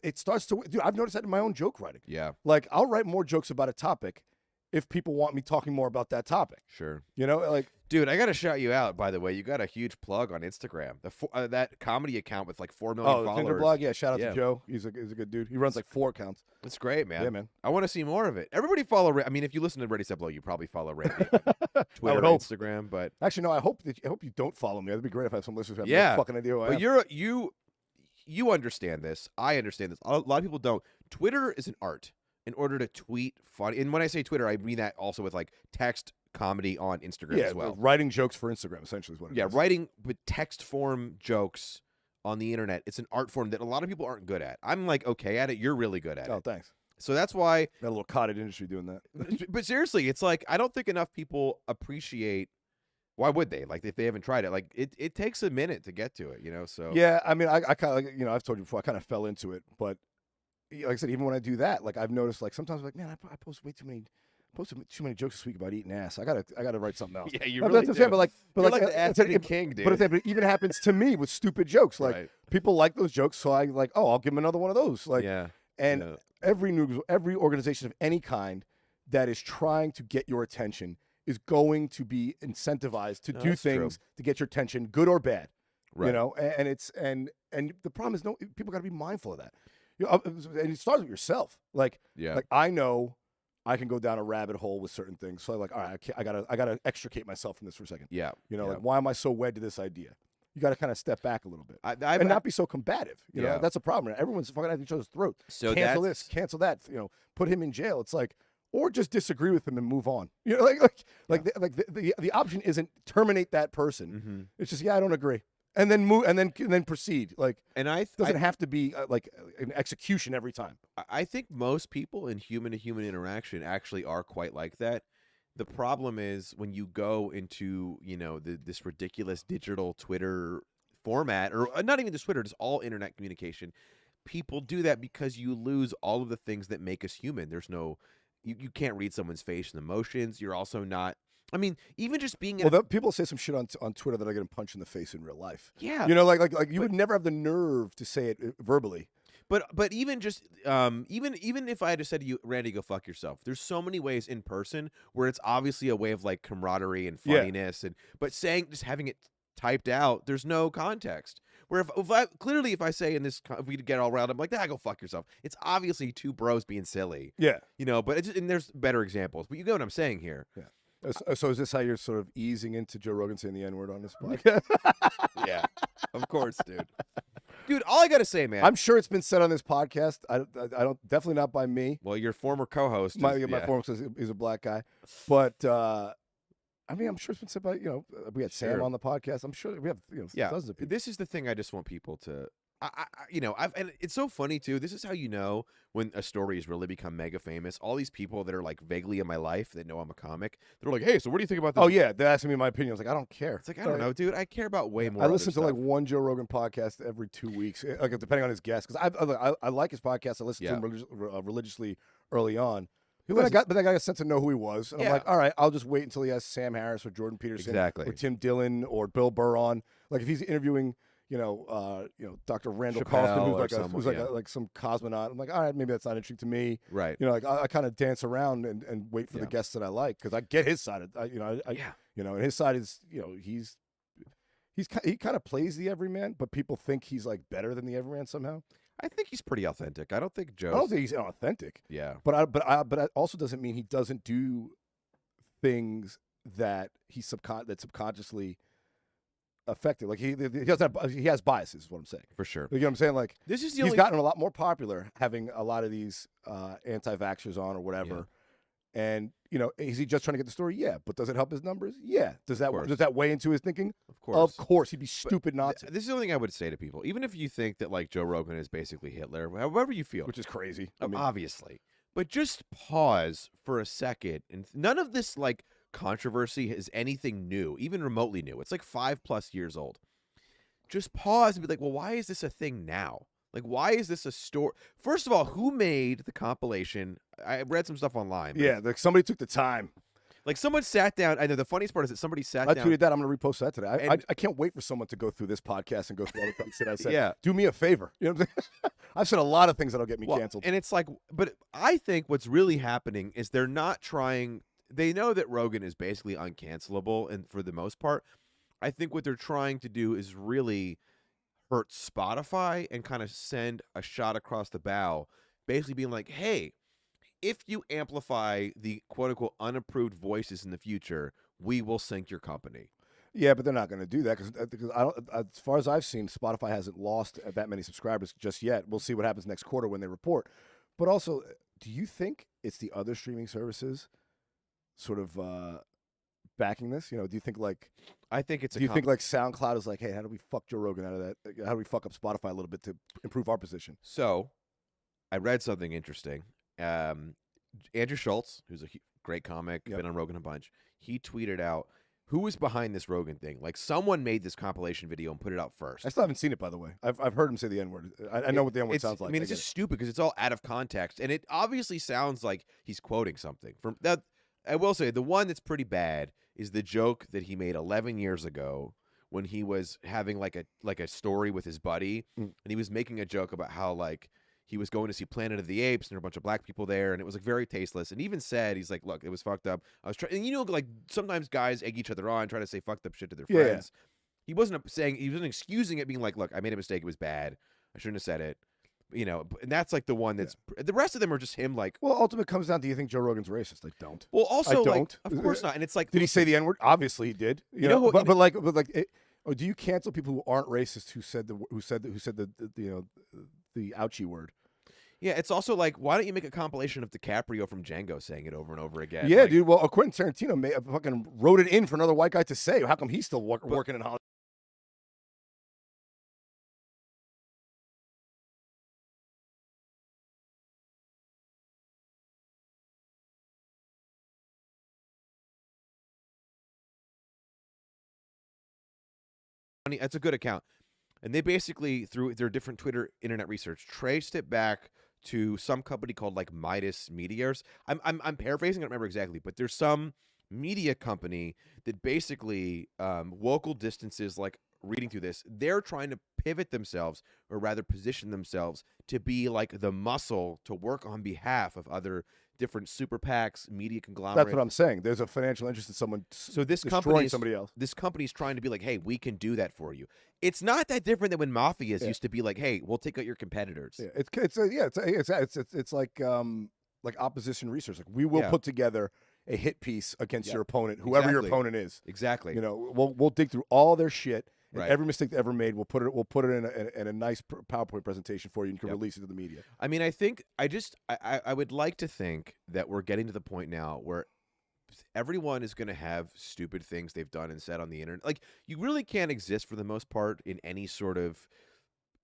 It starts to. Dude, I've noticed that in my own joke writing. Yeah, like I'll write more jokes about a topic if people want me talking more about that topic. Sure. Dude, I got to shout you out, by the way. You got a huge plug on Instagram. That comedy account with like 4 million followers. Tinder blog. Yeah, shout out to Joe. He's a good dude. He runs like 4 accounts. That's great, man. Yeah, man. I want to see more of it. Everybody follow. I mean, if you listen to Ready Set Blow, you probably follow Randy on Twitter, and Instagram. But actually, no. I hope you don't follow me. That'd be great if I have some listeners who have no fucking idea who I am. But you understand this. I understand this. A lot of people don't. Twitter is an art. In order to tweet funny, and when I say Twitter, I mean that also with like text comedy on Instagram as well. Writing jokes for Instagram essentially is what it is. Yeah, writing with text form jokes on the internet. It's an art form that a lot of people aren't good at. I'm like okay at it. You're really good at it. Oh, thanks. So that's why that little cottage industry doing that. But seriously, it's like I don't think enough people appreciate. Why would they? Like if they haven't tried it, like it takes a minute to get to it, So yeah, I mean, I kind of I've told you before, I kind of fell into it, but. Like I said, even when I do that, like I've noticed, like sometimes, like man, I post too many jokes this week about eating ass. I gotta write something else. Yeah, you really do. But you're like the ass-eating king, dude. But it even happens to me with stupid jokes. Like people like those jokes, so I like, I'll give them another one of those. Like, every organization of any kind that is trying to get your attention is going to be incentivized to do things to get your attention, good or bad. Right. And the problem is people got to be mindful of that. And it starts with yourself. Like I know I can go down a rabbit hole with certain things. So I'm like, all right, I gotta extricate myself from this for a second. Yeah. Like why am I so wed to this idea? You got to kind of step back a little bit and not be so combative. You know, that's a problem. Everyone's fucking at each other's throat. So cancel this, cancel that. Put him in jail. It's like, or just disagree with him and move on. The option isn't terminate that person. Mm-hmm. It's just I don't agree. And then move, and then proceed. Like, and doesn't have to be like an execution every time. I think most people in human-to-human interaction actually are quite like that. The problem is when you go into this ridiculous digital Twitter format, or not even just Twitter, just all internet communication. People do that because you lose all of the things that make us human. There's no, you can't read someone's face and emotions. You're also not. I mean, even just being people say some shit on Twitter that I get a punch in the face in real life. Yeah, like you would never have the nerve to say it verbally. But even just even if I had just said to you, Randy, go fuck yourself. There's so many ways in person where it's obviously a way of like camaraderie and funniness, but just having it typed out, there's no context. Where if I say in this, if we get all riled up, I'm like, go fuck yourself. It's obviously two bros being silly. Yeah, but and there's better examples. But you get what I'm saying here. Yeah. So is this how you're sort of easing into Joe Rogan saying the N-word on this podcast? Yeah, of course, dude. Dude, all I gotta say, man. I'm sure it's been said on this podcast. I don't definitely not by me. Well, your former co-host. My former is a black guy, but I mean, I'm sure it's been said by we had Sam on the podcast. I'm sure we have dozens of people. This is the thing. I just want people to. And it's so funny too. This is how you know when a story has really become mega famous. All these people that are like vaguely in my life that know I'm a comic, they're like, "Hey, so what do you think about this?" Oh yeah, they're asking me my opinion. I was like, I don't care. It's like I don't know, dude. I care about way more. I listen to like one Joe Rogan podcast every 2 weeks, like depending on his guest, because I like his podcast. I listen to him religiously early on. But I got a sense to know who he was, and I'm like, all right, I'll just wait until he has Sam Harris or Jordan Peterson, or Tim Dillon or Bill Burr on. Like if he's interviewing. Dr. Randall Carlson, who's like some cosmonaut. I'm like, all right, maybe that's not interesting to me. Right. I kind of dance around and wait for the guests that I like because I get his side. And his side is, he kind of plays the everyman, but people think he's like better than the everyman somehow. I think he's pretty authentic. I don't think I don't think he's inauthentic. Yeah. But that also doesn't mean he doesn't do things that he subconsciously effective. Like he has biases. Is what I'm saying. For sure. You know what I'm saying? Like this is the he's only... gotten a lot more popular having a lot of these anti-vaxxers on or whatever. Yeah. And is he just trying to get the story? Yeah. But does it help his numbers? Yeah. Does that weigh into his thinking? Of course. Of course. He'd be stupid not to. This is the only thing I would say to people. Even if you think that like Joe Rogan is basically Hitler, however you feel, which is crazy. I mean, obviously, but just pause for a second, and none of this like controversy is anything new, even remotely new. It's like 5+ years old. Just pause and be like, well, why is this a thing now? Like, why is this a story? First of all, who made the compilation? I read some stuff online. Yeah, like somebody took the time. Like someone sat down. I know the funniest part is that somebody sat down. I tweeted that. I'm going to repost that today. I can't wait for someone to go through this podcast and go through all the things that I said. Yeah. Do me a favor. You know what I'm saying? I've said a lot of things that'll get me canceled. And it's like, but I think what's really happening is they're not trying. They know that Rogan is basically uncancelable, and for the most part, I think what they're trying to do is really hurt Spotify and kind of send a shot across the bow, basically being like, hey, if you amplify the quote-unquote unapproved voices in the future, we will sink your company. Yeah, but they're not going to do that because as far as I've seen, Spotify hasn't lost that many subscribers just yet. We'll see what happens next quarter when they report. But also, do you think it's the other streaming services sort of backing this? Do you think like... I think it's... Do you think like SoundCloud is like, hey, how do we fuck Joe Rogan out of that? How do we fuck up Spotify a little bit to improve our position? So, I read something interesting. Andrew Schultz, who's a great comic, been on Rogan a bunch, he tweeted out, who was behind this Rogan thing? Like, someone made this compilation video and put it out first. I still haven't seen it, by the way. I've heard him say the N-word. I know what the N-word sounds like. I mean, it's just stupid because it's all out of context, and it obviously sounds like he's quoting something. From that, I will say, the one that's pretty bad is the joke that he made 11 years ago when he was having like a story with his buddy, and he was making a joke about how like he was going to see Planet of the Apes and there were a bunch of black people there, and it was like very tasteless. And he even said, he's like, look, it was fucked up. I was trying, and like sometimes guys egg each other on, try to say fucked up shit to their friends. Yeah. He wasn't excusing it, being like, look, I made a mistake, it was bad, I shouldn't have said it. And that's like the one that's the rest of them are just him like. Well, ultimately it comes down, do you think Joe Rogan's racist? I don't. Well, also, I don't. Like, of course not. And it's like, did he say the N-word? Obviously he did. You know, but do you cancel people who aren't racist who said the ouchie word? Yeah, it's also like, why don't you make a compilation of DiCaprio from Django saying it over and over again? Yeah, dude. Well, Quentin Tarantino fucking wrote it in for another white guy to say. How come he's still working in Hollywood? That's a good account. And they basically, through their different Twitter internet research, traced it back to some company called like Midas Media. I'm paraphrasing, I don't remember exactly, but there's some media company that basically local distances, like reading through this, they're trying to pivot themselves, or rather position themselves to be like the muscle to work on behalf of other different super PACs, media conglomerates. That's what I'm saying. There's a financial interest in someone destroying somebody else. This company's trying to be like, hey, we can do that for you. It's not that different than when mafias used to be like, hey, we'll take out your competitors. Yeah, it's like opposition research. Like, we will put together a hit piece against your opponent, whoever your opponent is. Exactly. We'll dig through all their shit. And every mistake they ever made, we'll put it in a nice PowerPoint presentation for you, and you can release it to the media. I mean, I would like to think that we're getting to the point now where everyone is going to have stupid things they've done and said on the internet. Like, you really can't exist for the most part in any sort of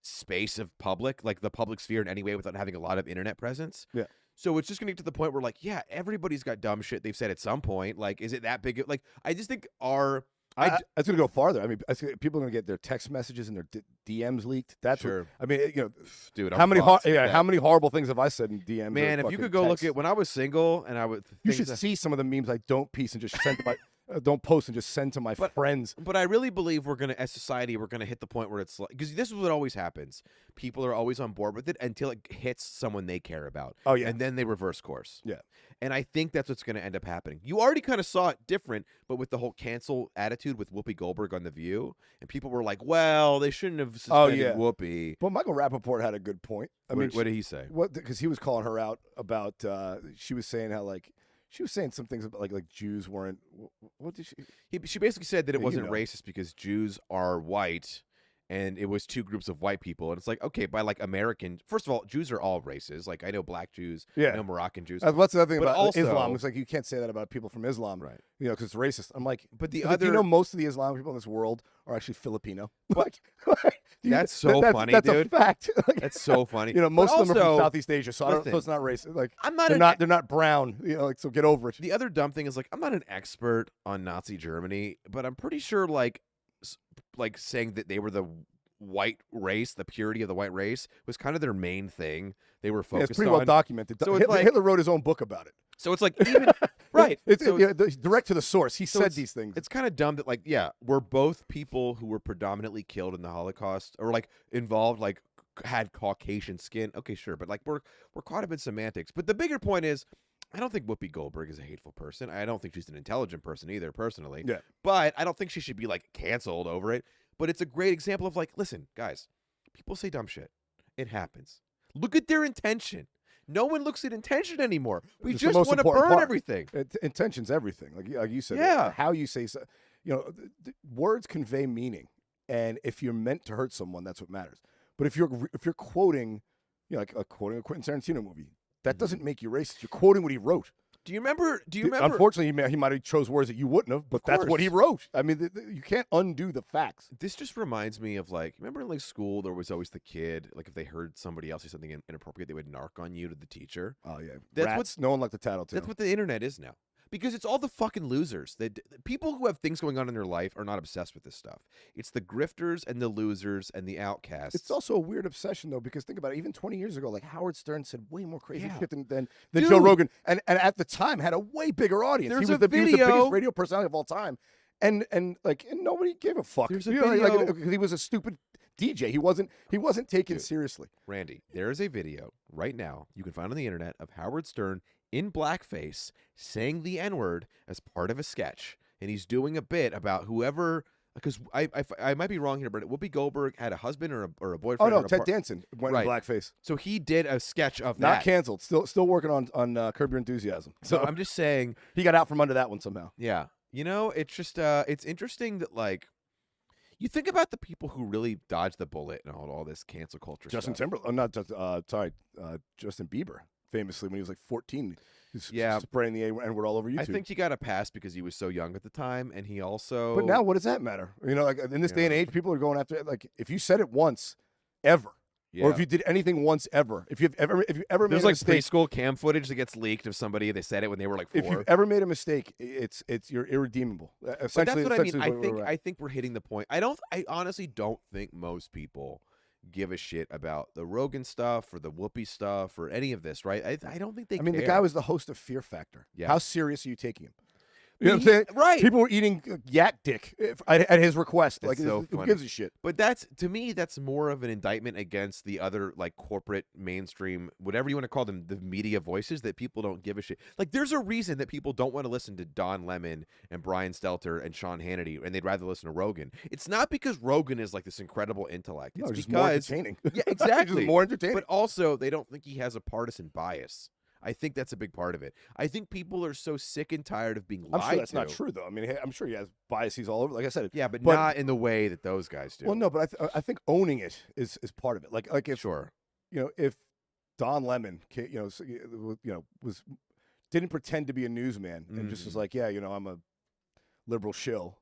space of public, like the public sphere in any way, without having a lot of internet presence. Yeah. So it's just going to get to the point where, like, yeah, everybody's got dumb shit they've said at some point. Like, is it that big? Like, I just think it's going to go farther. I mean, people are going to get their text messages and their DMs leaked. That's sure. Dude, how many horrible things have I said in DMs? Man, if you could go look at when I was single and I would, you should see some of the memes I don't piece and just send to my. Don't post and just send to my friends. But I really believe as society, we're gonna hit the point where it's like, because this is what always happens. People are always on board with it until it hits someone they care about. Oh yeah, and then they reverse course. Yeah, and I think that's what's gonna end up happening. You already kind of saw it different, but with the whole cancel attitude with Whoopi Goldberg on The View, and people were like, "Well, they shouldn't have suspended Whoopi." But Michael Rappaport had a good point. What did he say? Because he was calling her out about. She was saying how like She was saying some things about like Jews weren't. What did she? She basically said that it Yeah, wasn't racist because Jews are white, and it was two groups of white people. And it's like, okay, by like American. First of all, Jews are all races. Like I know black Jews. I know Moroccan Jews. What's the other thing But about also, Islam? It's like you can't say that about people from Islam, right? You know, because it's racist. I'm like, but the other, other, you know, most of the Islamic people in this world are actually Filipino. That's so funny, that's dude. A fact. That's so funny. You know, most of them are from also, Southeast Asia, so, so it's not racist. Like I'm not. They're not brown. You know, like so get over it. The other dumb thing is like I'm not an expert on Nazi Germany, but I'm pretty sure like saying that they were the white race, the purity of the white race, was kind of their main thing. They were focused on. It's pretty well documented. So Hitler wrote his own book about it. So it's like even right. It's direct to the source. He said these things. It's kind of dumb that like we're both people who were predominantly killed in the Holocaust or like involved, like had Caucasian skin. Okay, sure, but like we're caught up in semantics. But the bigger point is, I don't think Whoopi Goldberg is a hateful person. I don't think she's an intelligent person either, personally. Yeah. But I don't think she should be like canceled over it. But it's a great example of like, listen, guys, people say dumb shit. It happens. Look at their intention. No one looks at intention anymore. We just want to burn everything. Intention's everything, like you said. Yeah. How you say, you know, words convey meaning, and if you're meant to hurt someone, that's what matters. But if you're quoting, you know, like quoting a Quentin Tarantino movie, that doesn't make you racist. You're quoting what he wrote. Do you remember? Unfortunately, he might have chose words that you wouldn't have, but that's what he wrote. I mean, you can't undo the facts. This just reminds me of like, remember in like school, there was always the kid, like if they heard somebody else say something inappropriate, they would narc on you to the teacher. Oh yeah, no one liked the tattletale. That's what the internet is now. Because it's all the fucking losers. People who have things going on in their life are not obsessed with this stuff. It's the grifters and the losers and the outcasts. It's also a weird obsession, though, because think about it. Even 20 years ago, like Howard Stern said way more crazy shit than Joe Rogan. And at the time had a way bigger audience. He was the biggest radio personality of all time. And nobody gave a fuck. There's a video. Like, he was a stupid DJ. He wasn't taken seriously. Randy, there is a video right now you can find on the internet of Howard Stern in blackface saying the N-word as part of a sketch. And he's doing a bit about whoever, because I might be wrong here, but Whoopi Goldberg had a husband or a boyfriend. Oh, no, Ted Danson went in blackface. So he did a sketch of that. Not canceled. Still working on Curb Your Enthusiasm. So I'm just saying. He got out from under that one somehow. Yeah. You know, it's just, it's interesting that, like, you think about the people who really dodged the bullet and all this cancel culture Justin stuff. Timberlake. Justin Bieber. Famously, when he was like 14, he's spraying the N-word all over YouTube. I think he got a pass because he was so young at the time, and he also. But now, what does that matter? You know, like in this day and age, people are going after it. Like if you said it once, ever, or if you did anything once, ever, if you've ever made there's a like mistake, preschool cam footage that gets leaked of somebody they said it when they were like 4. If you've ever made a mistake, you're irredeemable. Essentially, but that's what I mean. I think we're hitting the point. I honestly don't think most people give a shit about the Rogan stuff or the Whoopi stuff or any of this, right? I don't think they care. I mean, the guy was the host of Fear Factor. Yeah. How serious are you taking him? You know what I'm saying? Right. People were eating yak dick at his request. That's so who gives a shit? But to me, that's more of an indictment against the other, like, corporate, mainstream, whatever you want to call them, the media voices that people don't give a shit. Like, there's a reason that people don't want to listen to Don Lemon and Brian Stelter and Sean Hannity, and they'd rather listen to Rogan. It's not because Rogan is, like, this incredible intellect. It's just because more entertaining. Yeah, exactly. Just more entertaining. But also, they don't think he has a partisan bias. I think that's a big part of it. I think people are so sick and tired of being lied to. I'm sure that's not true, though. I mean, I'm sure he has biases all over. Like I said, but not in the way that those guys do. Well, no, but I think owning it is part of it. Like if if Don Lemon, didn't pretend to be a newsman and just was like, I'm a liberal shill.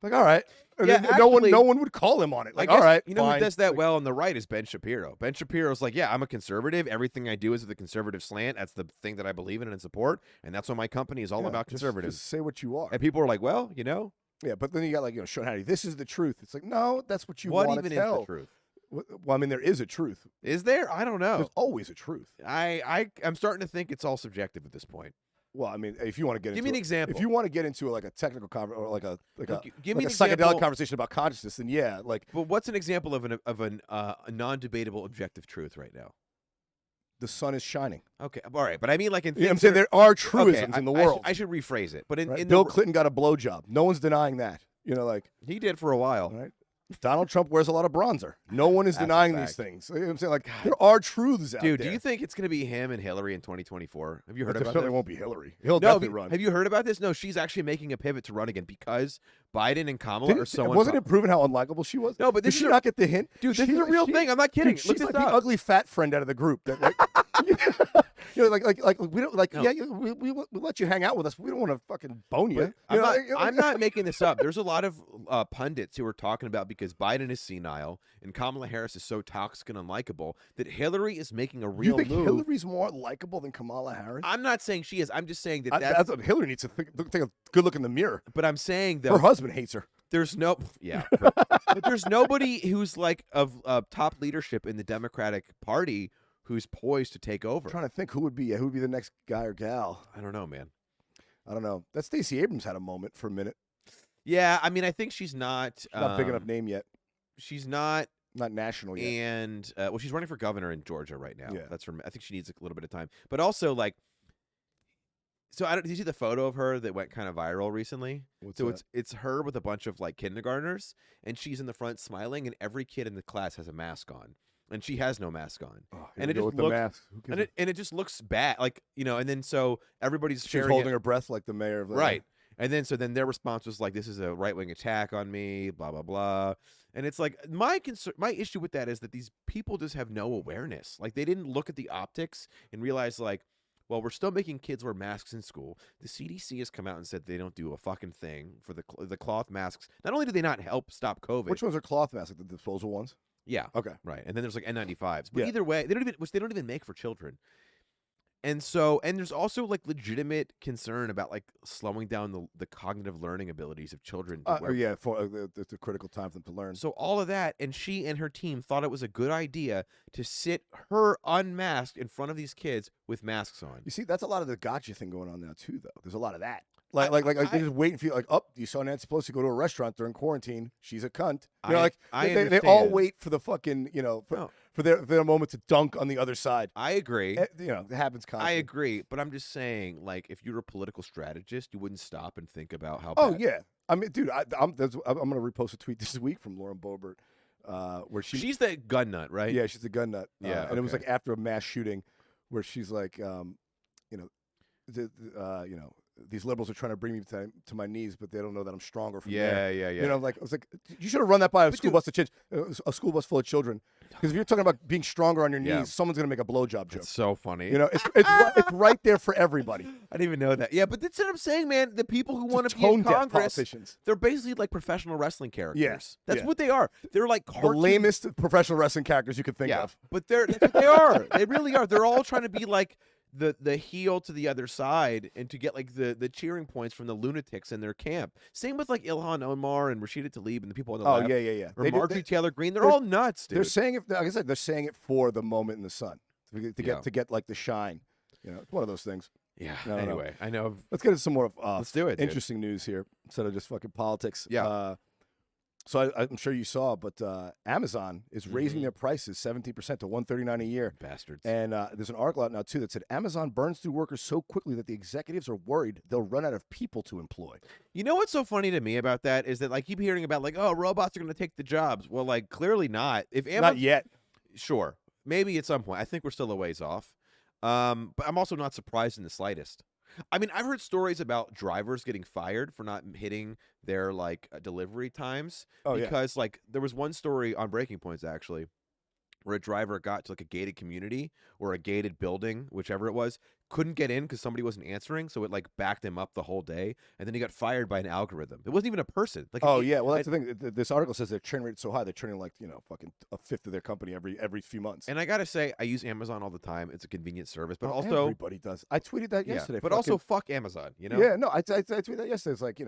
Like, all right. No one would call him on it. Like, all right. You know who does that well on the right is Ben Shapiro. Ben Shapiro's like, I'm a conservative. Everything I do is with a conservative slant. That's the thing that I believe in and support. And that's what my company is all about, conservatives. Just say what you are. And people are like, well, Yeah, but then you got Sean Hannity. This is the truth. It's like, no, that's what you want to tell. What even is the truth? Well, I mean, there is a truth. Is there? I don't know. There's always a truth. I'm starting to think it's all subjective at this point. Well, I mean, if you want to get give me an example. If you want to get into like a technical or like a psychedelic example. Conversation about consciousness, then yeah, like. But what's an example of a non-debatable objective truth right now? The sun is shining. Okay, all right, but I mean, like in I'm saying there are truisms in the world. I should rephrase it, but in Bill Clinton got a blowjob. No one's denying that. Like he did for a while. Right? Donald Trump wears a lot of bronzer. No one is That's a denying these fact. things. You know what I'm saying? Like, there are truths out Dude, there. do you think it's going to be him and Hillary in 2024? Have you heard It about certainly this? won't be Hillary. He'll No, definitely run. have you heard about this? No, she's actually making a pivot to run again because Biden and Kamala are so Wasn't it proven how unlikable she was? No, but this Did is she a- not get the hint? Dude, this is a real thing. I'm not kidding. Dude, Look she's this like up. the ugly fat friend out of the group. That like, you know, like we don't like. No. Yeah, we let you hang out with us. We don't want to fucking bone you. I'm not making this up. There's a lot of pundits who are talking about because Biden is senile and Kamala Harris is so toxic and unlikable that Hillary is making a real You think move. Hillary's more likable than Kamala Harris? I'm not saying she is. I'm just saying that That's what Hillary needs to take a good look in the mirror. But I'm saying that Her husband hates her. there's no but there's nobody who's like of top leadership in the Democratic Party who's poised to take over. I'm trying to think who would be the next guy or gal. I don't know, man. I don't know. That Stacey Abrams had a moment for a minute. Yeah, I mean, I think she's not She's not big enough name yet. She's not national yet. And well, she's running for governor in Georgia right now. Yeah. That's her. I think she needs a little bit of time. But also, like, so did you see the photo of her that went kind of viral recently? What's so that? it's her with a bunch of like kindergartners, and she's in the front smiling, and every kid in the class has a mask on, and she has no mask on. Oh, and it go just with looks, the mask. Who gives and it just looks bad, like, you know. And then so everybody's She's sharing holding it. her breath like the mayor of the Right. And then their response was like, "This is a right wing attack on me," blah blah blah. And it's like my issue with that is that these people just have no awareness. Like, they didn't look at the optics and realize, like, well, we're still making kids wear masks in school. The CDC has come out and said they don't do a fucking thing for the cloth masks. Not only do they not help stop COVID, Which ones are cloth masks? Like the disposal ones? yeah, Okay. right. And then there's like N95s. But Yeah. either way, they don't even make for children. And there's also like legitimate concern about like slowing down the cognitive learning abilities of children. To wear. Yeah, for it's a critical time for them to learn. So all of that, and she and her team thought it was a good idea to sit her unmasked in front of these kids with masks on. You see, that's a lot of the gotcha thing going on now too, though. There's a lot of that. Like they're just waiting for you. Like, oh, you saw Nancy Pelosi go to a restaurant during quarantine. She's a cunt. You know, like they all wait for the fucking for their moment to dunk on the other side. I agree. You know, it happens constantly. I agree, but I'm just saying, like, if you're a political strategist, you wouldn't stop and think about how. Oh bad. yeah, I mean, dude, I'm going to repost a tweet this week from Lauren Boebert, where she's the gun nut, right? Yeah, she's the gun nut. Yeah, and it was like after a mass shooting, where she's like, you know, these liberals are trying to bring me to my knees, but they don't know that I'm stronger from there. Yeah. You know, like, I was like, you should have run that by a school bus a school bus full of children. Because if you're talking about being stronger on your knees, someone's gonna make a blowjob joke. It's so funny. You know, it's right there for everybody. I didn't even know that. Yeah, but that's what I'm saying, man. The people who want to be tone in deaf Congress, politicians. they're basically like professional wrestling characters. Yes, That's what they are. They're like The cartoon- lamest professional wrestling characters you could think of. But that's what they are. They really are. They're all trying to be like the heel to the other side and to get like the cheering points from the lunatics in their camp. Same with like Ilhan Omar and Rashida Tlaib and the people on the left. Yeah. Or Marjorie Taylor Greene. They're all nuts, dude. They're saying it. Like I said, they're saying it for the moment in the sun to get like the shine. You know, it's one of those things. Yeah. No, anyway, I know. Let's get into some more. Let's do it. Dude. Interesting news here instead of just fucking politics. Yeah. So I'm sure you saw, but Amazon is raising their prices 17% to $139 a year. Bastards. And there's an article out now too that said Amazon burns through workers so quickly that the executives are worried they'll run out of people to employ. You know what's so funny to me about that is that I keep hearing about like, oh, robots are going to take the jobs. Well, like clearly not. If Amazon, Not yet. Sure, maybe at some point. I think we're still a ways off. But I'm also not surprised in the slightest. I mean, I've heard stories about drivers getting fired for not hitting their like delivery times because like there was one story on Breaking Points actually where a driver got to like a gated community or a gated building, whichever it was, couldn't get in because somebody wasn't answering, so it like backed him up the whole day, and then he got fired by an algorithm. It wasn't even a person. Like, well, that's the thing. This article says their churn rate is so high they're churning like fucking a fifth of their company every few months. And I gotta say, I use Amazon all the time. It's a convenient service, but also everybody does. I tweeted that yesterday. But also, fuck Amazon. You know? Yeah, no, I tweeted that yesterday. It's like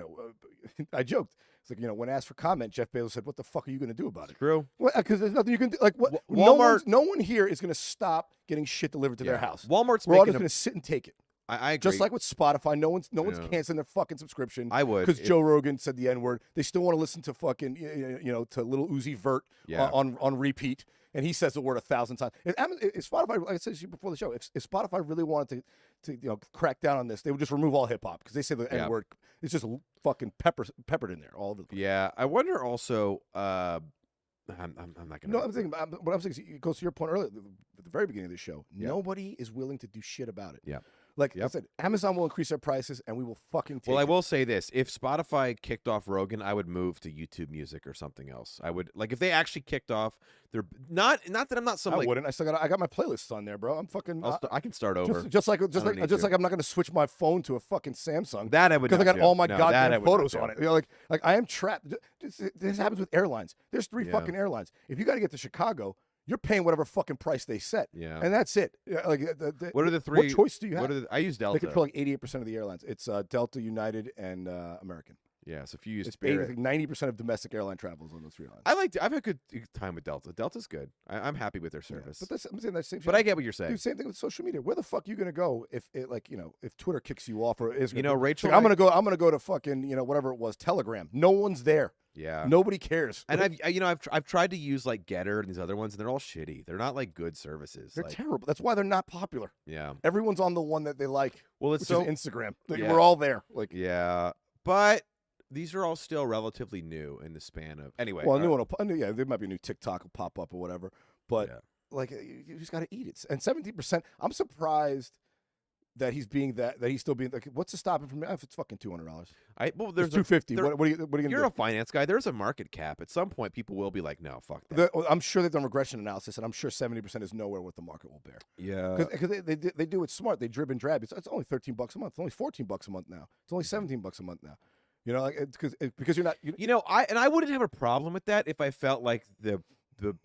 I joked. It's like when asked for comment, Jeff Bezos said, "What the fuck are you going to do about it?" True. Because there's nothing you can do. Like what? Walmart. No one here is going to stop getting shit delivered to their house. Walmart's We're all making just going to sit and take it. I agree. Just like with Spotify, no one's canceling their fucking subscription. I would, because Joe Rogan said the N-word. They still want to listen to fucking to Little Uzi Vert on repeat, and he says the word 1,000 times. If Spotify, like I said to you before the show, if Spotify really wanted to crack down on this, they would just remove all hip hop because they say the N-word. It's just fucking peppered in there all over the place. Yeah, I wonder also. I'm not gonna. No, I'm thinking. What I'm saying is, it goes to your point earlier at the very beginning of the show. Yeah. Nobody is willing to do shit about it. Yeah. Like I said, Amazon will increase their prices, and we will fucking take Well, I it. will say this: if Spotify kicked off Rogan, I would move to YouTube Music or something else. I would like if they actually kicked off. They're not that I'm not some. I like, wouldn't. I got my playlists on there, bro. I'm fucking. I can start over. Just like don't need to. I'm not going to switch my phone to a fucking Samsung. That I would because I not got do. all my No, that I goddamn would not photos do. on it. You know, like I am trapped. This happens with airlines. There's 3 fucking airlines. If you got to get to Chicago, you're paying whatever fucking price they set. Yeah. And that's it. Like What are the 3? What choice do you have? I use Delta. They control like 88% of the airlines. It's Delta, United, and American. Yeah, so if you use It's Spirit, 90% of domestic airline travels on those 3 lines. I've had good time with Delta. Delta's good. I'm happy with their service. But I'm saying that same shit. But I get what you're saying. Dude, same thing with social media. Where the fuck are you gonna go if it if Twitter kicks you off or is Rachel, like, I'm gonna go to fucking whatever it was, Telegram. No one's there. Yeah. Nobody cares. And I've tried to use like Getter and these other ones, and they're all shitty. They're not like good services. They're like, terrible. That's why they're not popular. Yeah. Everyone's on the one that they like. Well, it's which so is Instagram. Yeah. We're all there. Like yeah, but these are all still relatively new in the span of anyway. well, a new one. There might be a new TikTok will pop up or whatever. But like you just got to eat it. And 17%. I'm surprised that he's still being like, what's to stop him from? If it's fucking $200, there's $250. What are you gonna You're do? a finance guy. There's a market cap. At some point, people will be like, no, fuck that. I'm sure they've done regression analysis, and I'm sure 70% is nowhere what the market will bear. Yeah, because they do it smart. They drib and drab. It's only $13 a month. It's only $14 a month now. It's only $17 a month now. Like because you're not. I wouldn't have a problem with that if I felt like the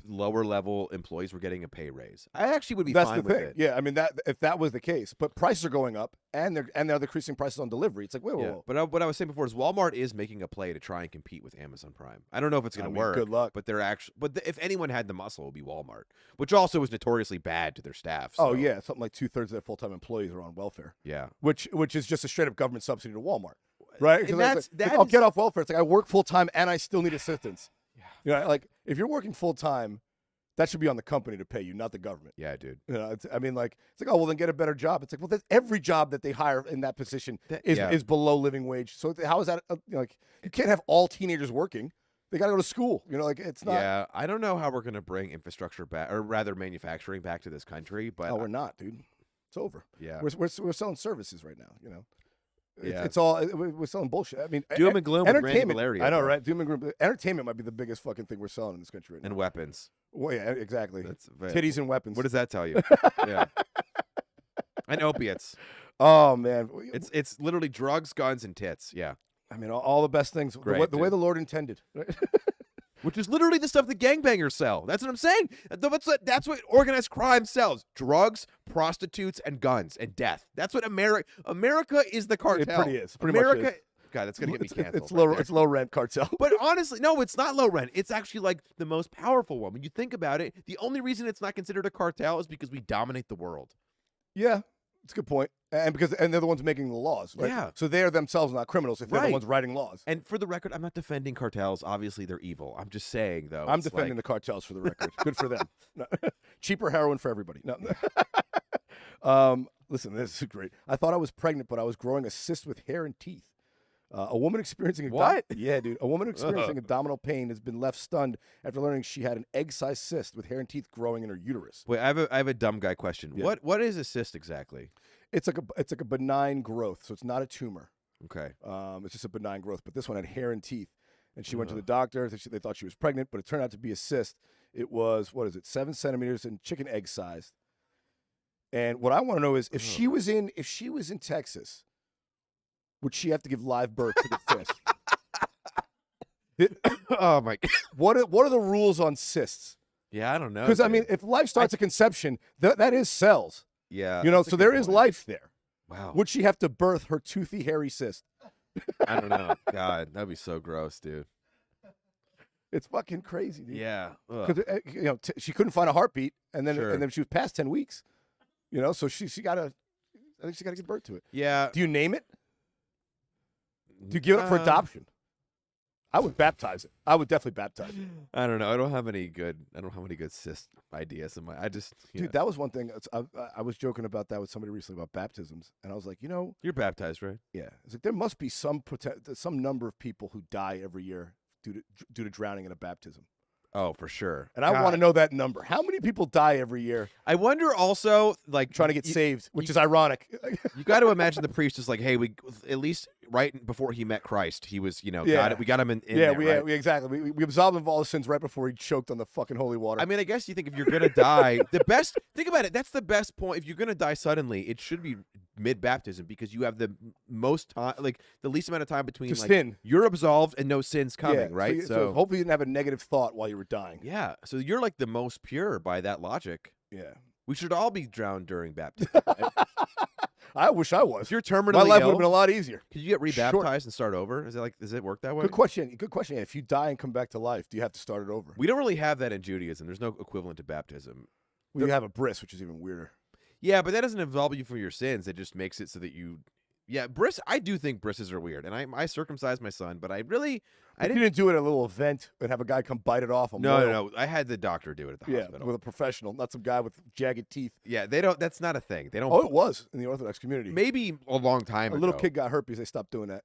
lower level employees were getting a pay raise. I actually would be fine with it. Yeah, I mean that if that was the case, but prices are going up and they're decreasing prices on delivery. It's like whoa. But what I was saying before is Walmart is making a play to try and compete with Amazon Prime. I don't know if it's going to work. Good luck. But they're actually. If anyone had the muscle, it would be Walmart, which also is notoriously bad to their staff. So. Oh yeah, something like 2/3 of their full-time employees are on welfare. Yeah, which is just a straight up government subsidy to Walmart, right? And I'll get off welfare. It's like I work full time and I still need assistance. Yeah, like if you're working full time. That should be on the company to pay you, not the government. Yeah, dude. It's like, oh, well, then get a better job. It's like, well, every job that they hire in that position is below living wage. So how is that? You can't have all teenagers working. They got to go to school. It's not. Yeah, I don't know how we're going to bring infrastructure back, or rather manufacturing back to this country. But we're not, dude. It's over. Yeah. We're selling services right now, Yeah. It's all we're selling bullshit. I mean, doom and gloom with Randy Valeria. I know, right? Doom and gloom. Entertainment might be the biggest fucking thing we're selling in this country right now. And weapons. Well, yeah, exactly. That's titties and weapons. What does that tell you? Yeah. And opiates. Oh man, it's literally drugs, guns, and tits. Yeah. I mean, all the best things. Great, the way the Lord intended. Which is literally the stuff the gangbangers sell. That's what I'm saying. That's what organized crime sells: drugs, prostitutes, and guns, and death. That's what America is. The cartel. It is. Pretty much is. God, that's gonna get me canceled. It's low rent cartel. But honestly, no, it's not low rent. It's actually like the most powerful one. When you think about it, the only reason it's not considered a cartel is because we dominate the world. Yeah, it's a good point. And they're the ones making the laws, right? Yeah. So they're themselves not criminals if they're the ones writing laws. And for the record, I'm not defending cartels. Obviously, they're evil. I'm just saying, though. I'm defending the cartels for the record. Good for them. No. Cheaper heroin for everybody. No. Listen, this is great. I thought I was pregnant, but I was growing a cyst with hair and teeth. A woman experiencing what? Yeah, dude. A woman experiencing abdominal pain has been left stunned after learning she had an egg-sized cyst with hair and teeth growing in her uterus. Wait, I have a dumb guy question. Yeah. What is a cyst exactly? It's like a benign growth, so it's not a tumor. Okay. It's just a benign growth, but this one had hair and teeth. And she went to the doctor. They thought she was pregnant, but it turned out to be a cyst. It was 7 centimeters and chicken egg sized. And what I want to know is if she was in Texas, would she have to give live birth to the cyst? Oh my God. What are the rules on cysts? Yeah, I don't know. Because I mean, if life starts at conception, that is cells. Yeah. So there is life there. Wow. Would she have to birth her toothy, hairy cyst? I don't know. God, that'd be so gross, dude. It's fucking crazy, dude. Yeah. Because she couldn't find a heartbeat, and then she was past 10 weeks. So she gotta. I think she gotta give birth to it. Yeah. Do you name it? Do you give it up for adoption? I would baptize it. I would definitely baptize it. I don't know. I don't have any good cis ideas in my. Dude, that was one thing. I was joking about that with somebody recently about baptisms, and I was like, you're baptized, right? Yeah. It's like there must be some number of people who die every year due to drowning in a baptism. Oh, for sure. And I want to know that number. How many people die every year? I wonder also, like, trying to get saved, which is ironic. You got to imagine the priest is like, hey, we at least right before he met Christ, he was, we got him in there, right? Exactly. We absolved him of all his sins right before he choked on the fucking holy water. I mean, I guess you think if you're going to die, think about it, that's the best point. If you're going to die suddenly, it should be mid-baptism because you have the most time, like the least amount of time between sin. You're absolved and no sin's coming, right? So hopefully you didn't have a negative thought while you were dying. Yeah. So you're like the most pure by that logic. Yeah. We should all be drowned during baptism. I wish I was. If you're terminally my life ill, would have been a lot easier. Could you get rebaptized and start over? Does it work that way? Good question. Yeah, if you die and come back to life, do you have to start it over? We don't really have that in Judaism. There's no equivalent to baptism. You have a bris, which is even weirder. Yeah, but that doesn't absolve you from your sins. It just makes it so that you. Yeah, I do think brisses are weird, and I circumcised my son, but I didn't. You didn't do it at a little event and have a guy come bite it off. No. I had the doctor do it at the hospital with a professional, not some guy with jagged teeth. Yeah, they don't. That's not a thing. They don't. Oh, it was in the Orthodox community. Maybe a long time ago. A little kid got herpes. They stopped doing that.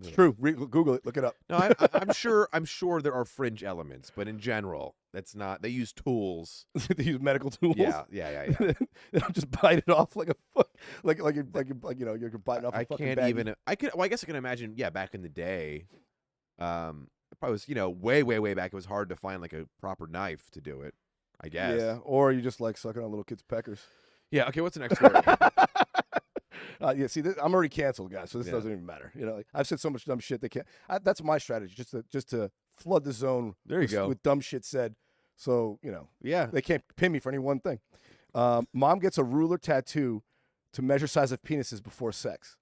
It's true. Google it. Look it up. No, I'm sure. I'm sure there are fringe elements, but in general, that's not. They use tools. They use medical tools. Yeah. They don't just bite it off like a like you're biting off. I can't even. I could. Well, I guess I can imagine. Yeah, back in the day, it probably was way back. It was hard to find like a proper knife to do it. I guess. Yeah, or you just like sucking on little kids' peckers. Yeah. Okay. What's the next story? See, I'm already canceled, guys, so this doesn't even matter. I've said so much dumb shit they can't. That's my strategy, just to flood the zone. There you go. With dumb shit said, so Yeah. they can't pin me for any one thing. Mom gets a ruler tattoo to measure size of penises before sex.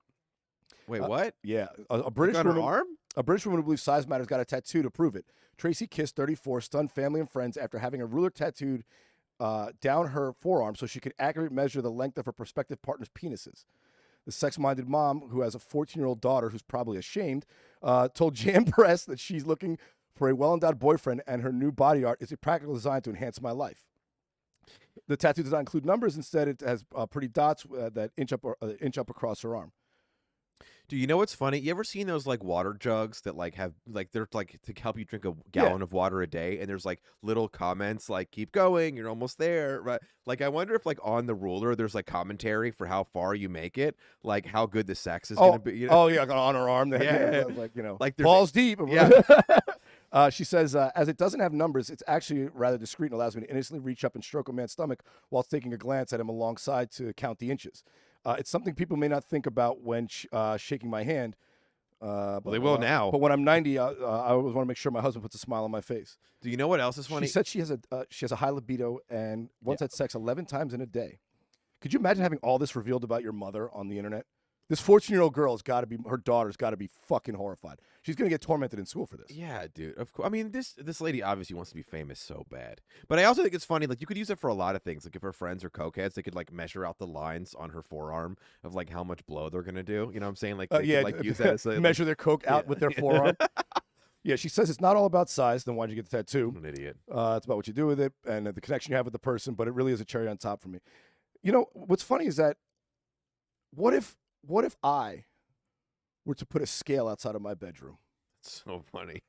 Wait, what? Yeah, a British woman. Arm? A British woman who believes size matters got a tattoo to prove it. Tracy Kiss, 34, stunned family and friends after having a ruler tattooed down her forearm so she could accurately measure the length of her prospective partner's penises. The sex-minded mom, who has a 14-year-old daughter who's probably ashamed, told Jam Press that she's looking for a well-endowed boyfriend and her new body art is a practical design to enhance my life. The tattoo does not include numbers. Instead, it has pretty dots that inch up across her arm. Do you know what's funny? You ever seen those like water jugs that like have like they're like to help you drink a gallon of water a day, and there's like little comments like "keep going, you're almost there." Right? Like I wonder if like on the ruler there's like commentary for how far you make it, like how good the sex is gonna be. Oh yeah, on her arm. Like balls deep. Yeah. She says, as it doesn't have numbers, it's actually rather discreet and allows me to innocently reach up and stroke a man's stomach whilst taking a glance at him alongside to count the inches. It's something people may not think about when shaking my hand. Well, they will now. But when I'm 90, I always want to make sure my husband puts a smile on my face. Do you know what else is funny? She said she has a high libido and once had sex 11 times in a day. Could you imagine having all this revealed about your mother on the internet? This 14-year-old girl her daughter's got to be fucking horrified. She's going to get tormented in school for this. Yeah, dude. Of course. I mean, this lady obviously wants to be famous so bad. But I also think it's funny, like, you could use it for a lot of things. Like, if her friends are cokeheads, they could, like, measure out the lines on her forearm of, like, how much blow they're going to do. You know what I'm saying? Like, use that as measure their coke out with their forearm. Yeah, she says it's not all about size. Then why'd you get the tattoo? I'm an idiot. It's about what you do with it and the connection you have with the person. But it really is a cherry on top for me. You know, what's funny is that what if I were to put a scale outside of my bedroom? It's so funny.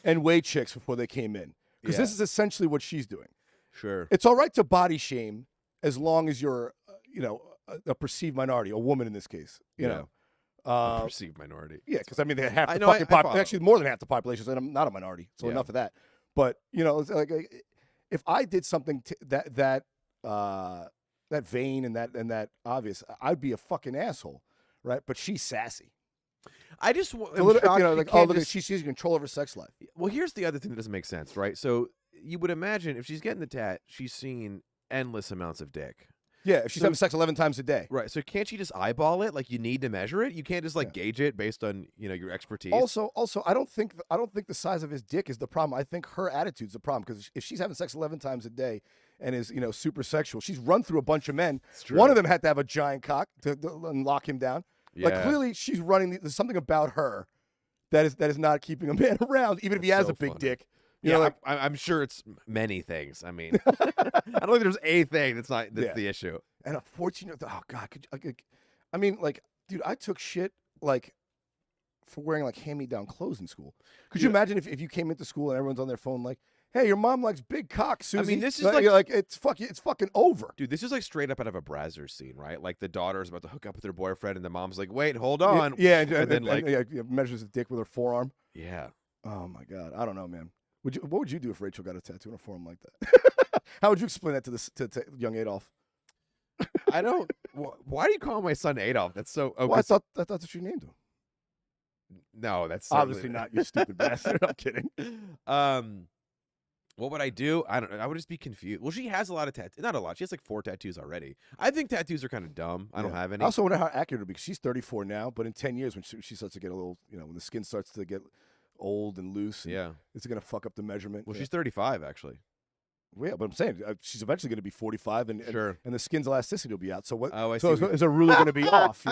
And weigh chicks before they came in. Because this is essentially what she's doing. Sure. It's all right to body shame as long as you're, a perceived minority, a woman in this case. You know. Perceived minority. Yeah, because I mean, they have the population. Actually, more than half the population, and I'm not a minority, so enough of that. But it's like if I did something that vain and that obvious, I'd be a fucking asshole, right? But she's sassy. I just she's control of her sex life. Well, here's the other thing that doesn't make sense, right? So you would imagine if she's getting the tat, she's seen endless amounts of dick. Yeah, if she's having sex 11 times a day. Right. So can't she just eyeball it? Like, you need to measure it. You can't just gauge it based on, your expertise. Also, I don't think the size of his dick is the problem. I think her attitude's the problem, because if she's having sex 11 times a day and is, super sexual, she's run through a bunch of men. One of them had to have a giant cock to lock him down. Yeah. Like, clearly she's running there's something about her that is not keeping a man around, even if he has a big dick. You know, like, I'm sure it's many things. I mean, I don't think there's a thing that's the issue. And a 14-year-old, oh God, I mean, like, dude, I took shit like for wearing like hand-me-down clothes in school. Could you imagine if you came into school and everyone's on their phone like, hey, your mom likes big cock, Susie? I mean, this is like it's fucking over. Dude, this is like straight up out of a Brazzers scene, right? Like the daughter's about to hook up with her boyfriend and the mom's like, wait, hold on. Yeah, and then like measures his dick with her forearm. Yeah. Oh my God. I don't know, man. What would you do if Rachel got a tattoo on her forearm like that? How would you explain that to young Adolf? I don't. Why do you call my son Adolf? That's so. Well, I thought that's what you named him. No, that's obviously not. You stupid bastard. I'm kidding. What would I do? I don't know. I would just be confused. Well, she has a lot of tattoos. Not a lot. She has like 4 tattoos already. I think tattoos are kind of dumb. I don't have any. I also wonder how accurate it'll be. She's 34 now, but in 10 years when she starts to get a little, when the skin starts to get old and loose, it's going to fuck up the measurement. Well, she's 35 actually. Well, yeah, but I'm saying she's eventually going to be 45, and the skin's elasticity will be out. So what? Oh, I see. Is it really going to be off?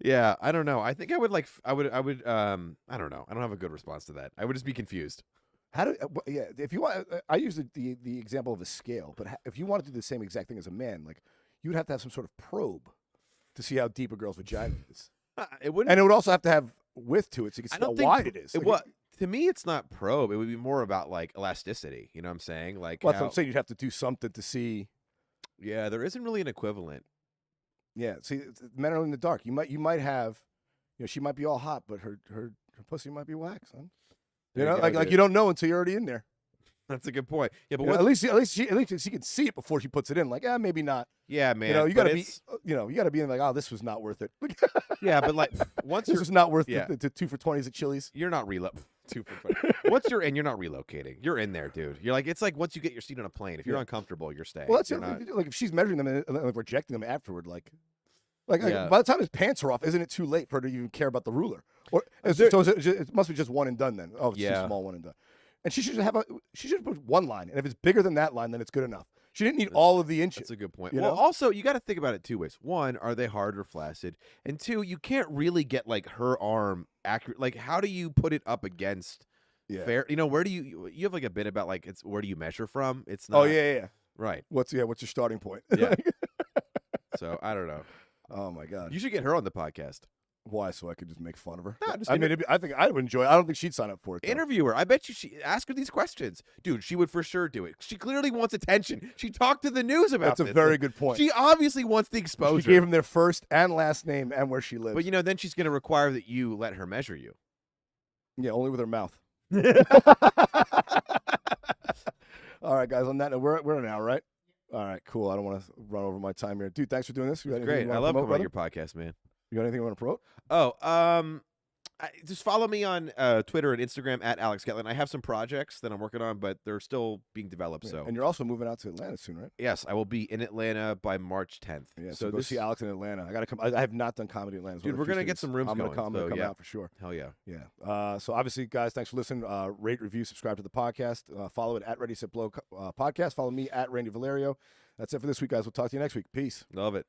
Yeah, I don't know. I think I would like. I would. I don't know. I don't have a good response to that. I would just be confused. If you want, I use the example of a scale, but if you want to do the same exact thing as a man, like you would have to have some sort of probe to see how deep a girl's vagina is. It wouldn't, and it would also have to have width to it, so you can see how wide it is. To me, it's not probe. It would be more about like elasticity. You know what I'm saying? Like, that's what I'm saying. You'd have to do something to see. Yeah, there isn't really an equivalent. Yeah, see, men are in the dark. You might have, she might be all hot, but her pussy might be wax, son. Like you don't know until you're already in there. That's a good point. Yeah, but at least she can see it before she puts it in. Like, maybe not. Yeah, man. You gotta be, you gotta be in like, oh, this was not worth it. Yeah, but like once this was not worth the 2 for $20s at Chili's. You're not 2 for $20. Once you're in, you're not relocating. You're in there, dude. You're like, it's like once you get your seat on a plane. If you're uncomfortable, you're staying. Well, that's like if she's measuring them and like rejecting them afterward, like by the time his pants are off, isn't it too late for her to even care about the ruler? Or it must be just one and done then. Oh, it's too small, one and done. And she should put one line, and if it's bigger than that line, then it's good enough. She didn't need all of the inches. That's a good point. Well, also you got to think about it 2 ways. One, are they hard or flaccid? And 2, you can't really get like her arm accurate. Like, how do you put it up against? Fair. Where do you have like a bit about like where do you measure from? It's not. Oh yeah. Right. What's your starting point? Yeah. So I don't know. Oh my God. You should get her on the podcast. Why? So I could just make fun of her? No, I think I would enjoy it. I don't think she'd sign up for it, though. Interview her. I bet you ask her these questions. Dude, she would for sure do it. She clearly wants attention. She talked to the news about this. That's a very good point. She obviously wants the exposure. She gave him their first and last name and where she lives. But, then she's going to require that you let her measure you. Yeah, only with her mouth. All right, guys. On that note, we're an hour, right? All right, cool. I don't want to run over my time here. Dude, thanks for doing this. Great. I love coming on your podcast, man. You got anything you want to promote? Oh, just follow me on Twitter and Instagram at Alex Gettlin. I have some projects that I'm working on, but they're still being developed. Yeah. So, and you're also moving out to Atlanta soon, right? Yes, I will be in Atlanta by March 10th. Yeah, so go see Alex in Atlanta. I gotta come. I have not done comedy in Atlanta. Dude, we're gonna get some rooms. I'm gonna come out for sure. Hell yeah. Yeah. So obviously, guys, thanks for listening. Rate, review, subscribe to the podcast. Follow it at Ready Set Blow podcast. Follow me at Randy Valerio. That's it for this week, guys. We'll talk to you next week. Peace. Love it.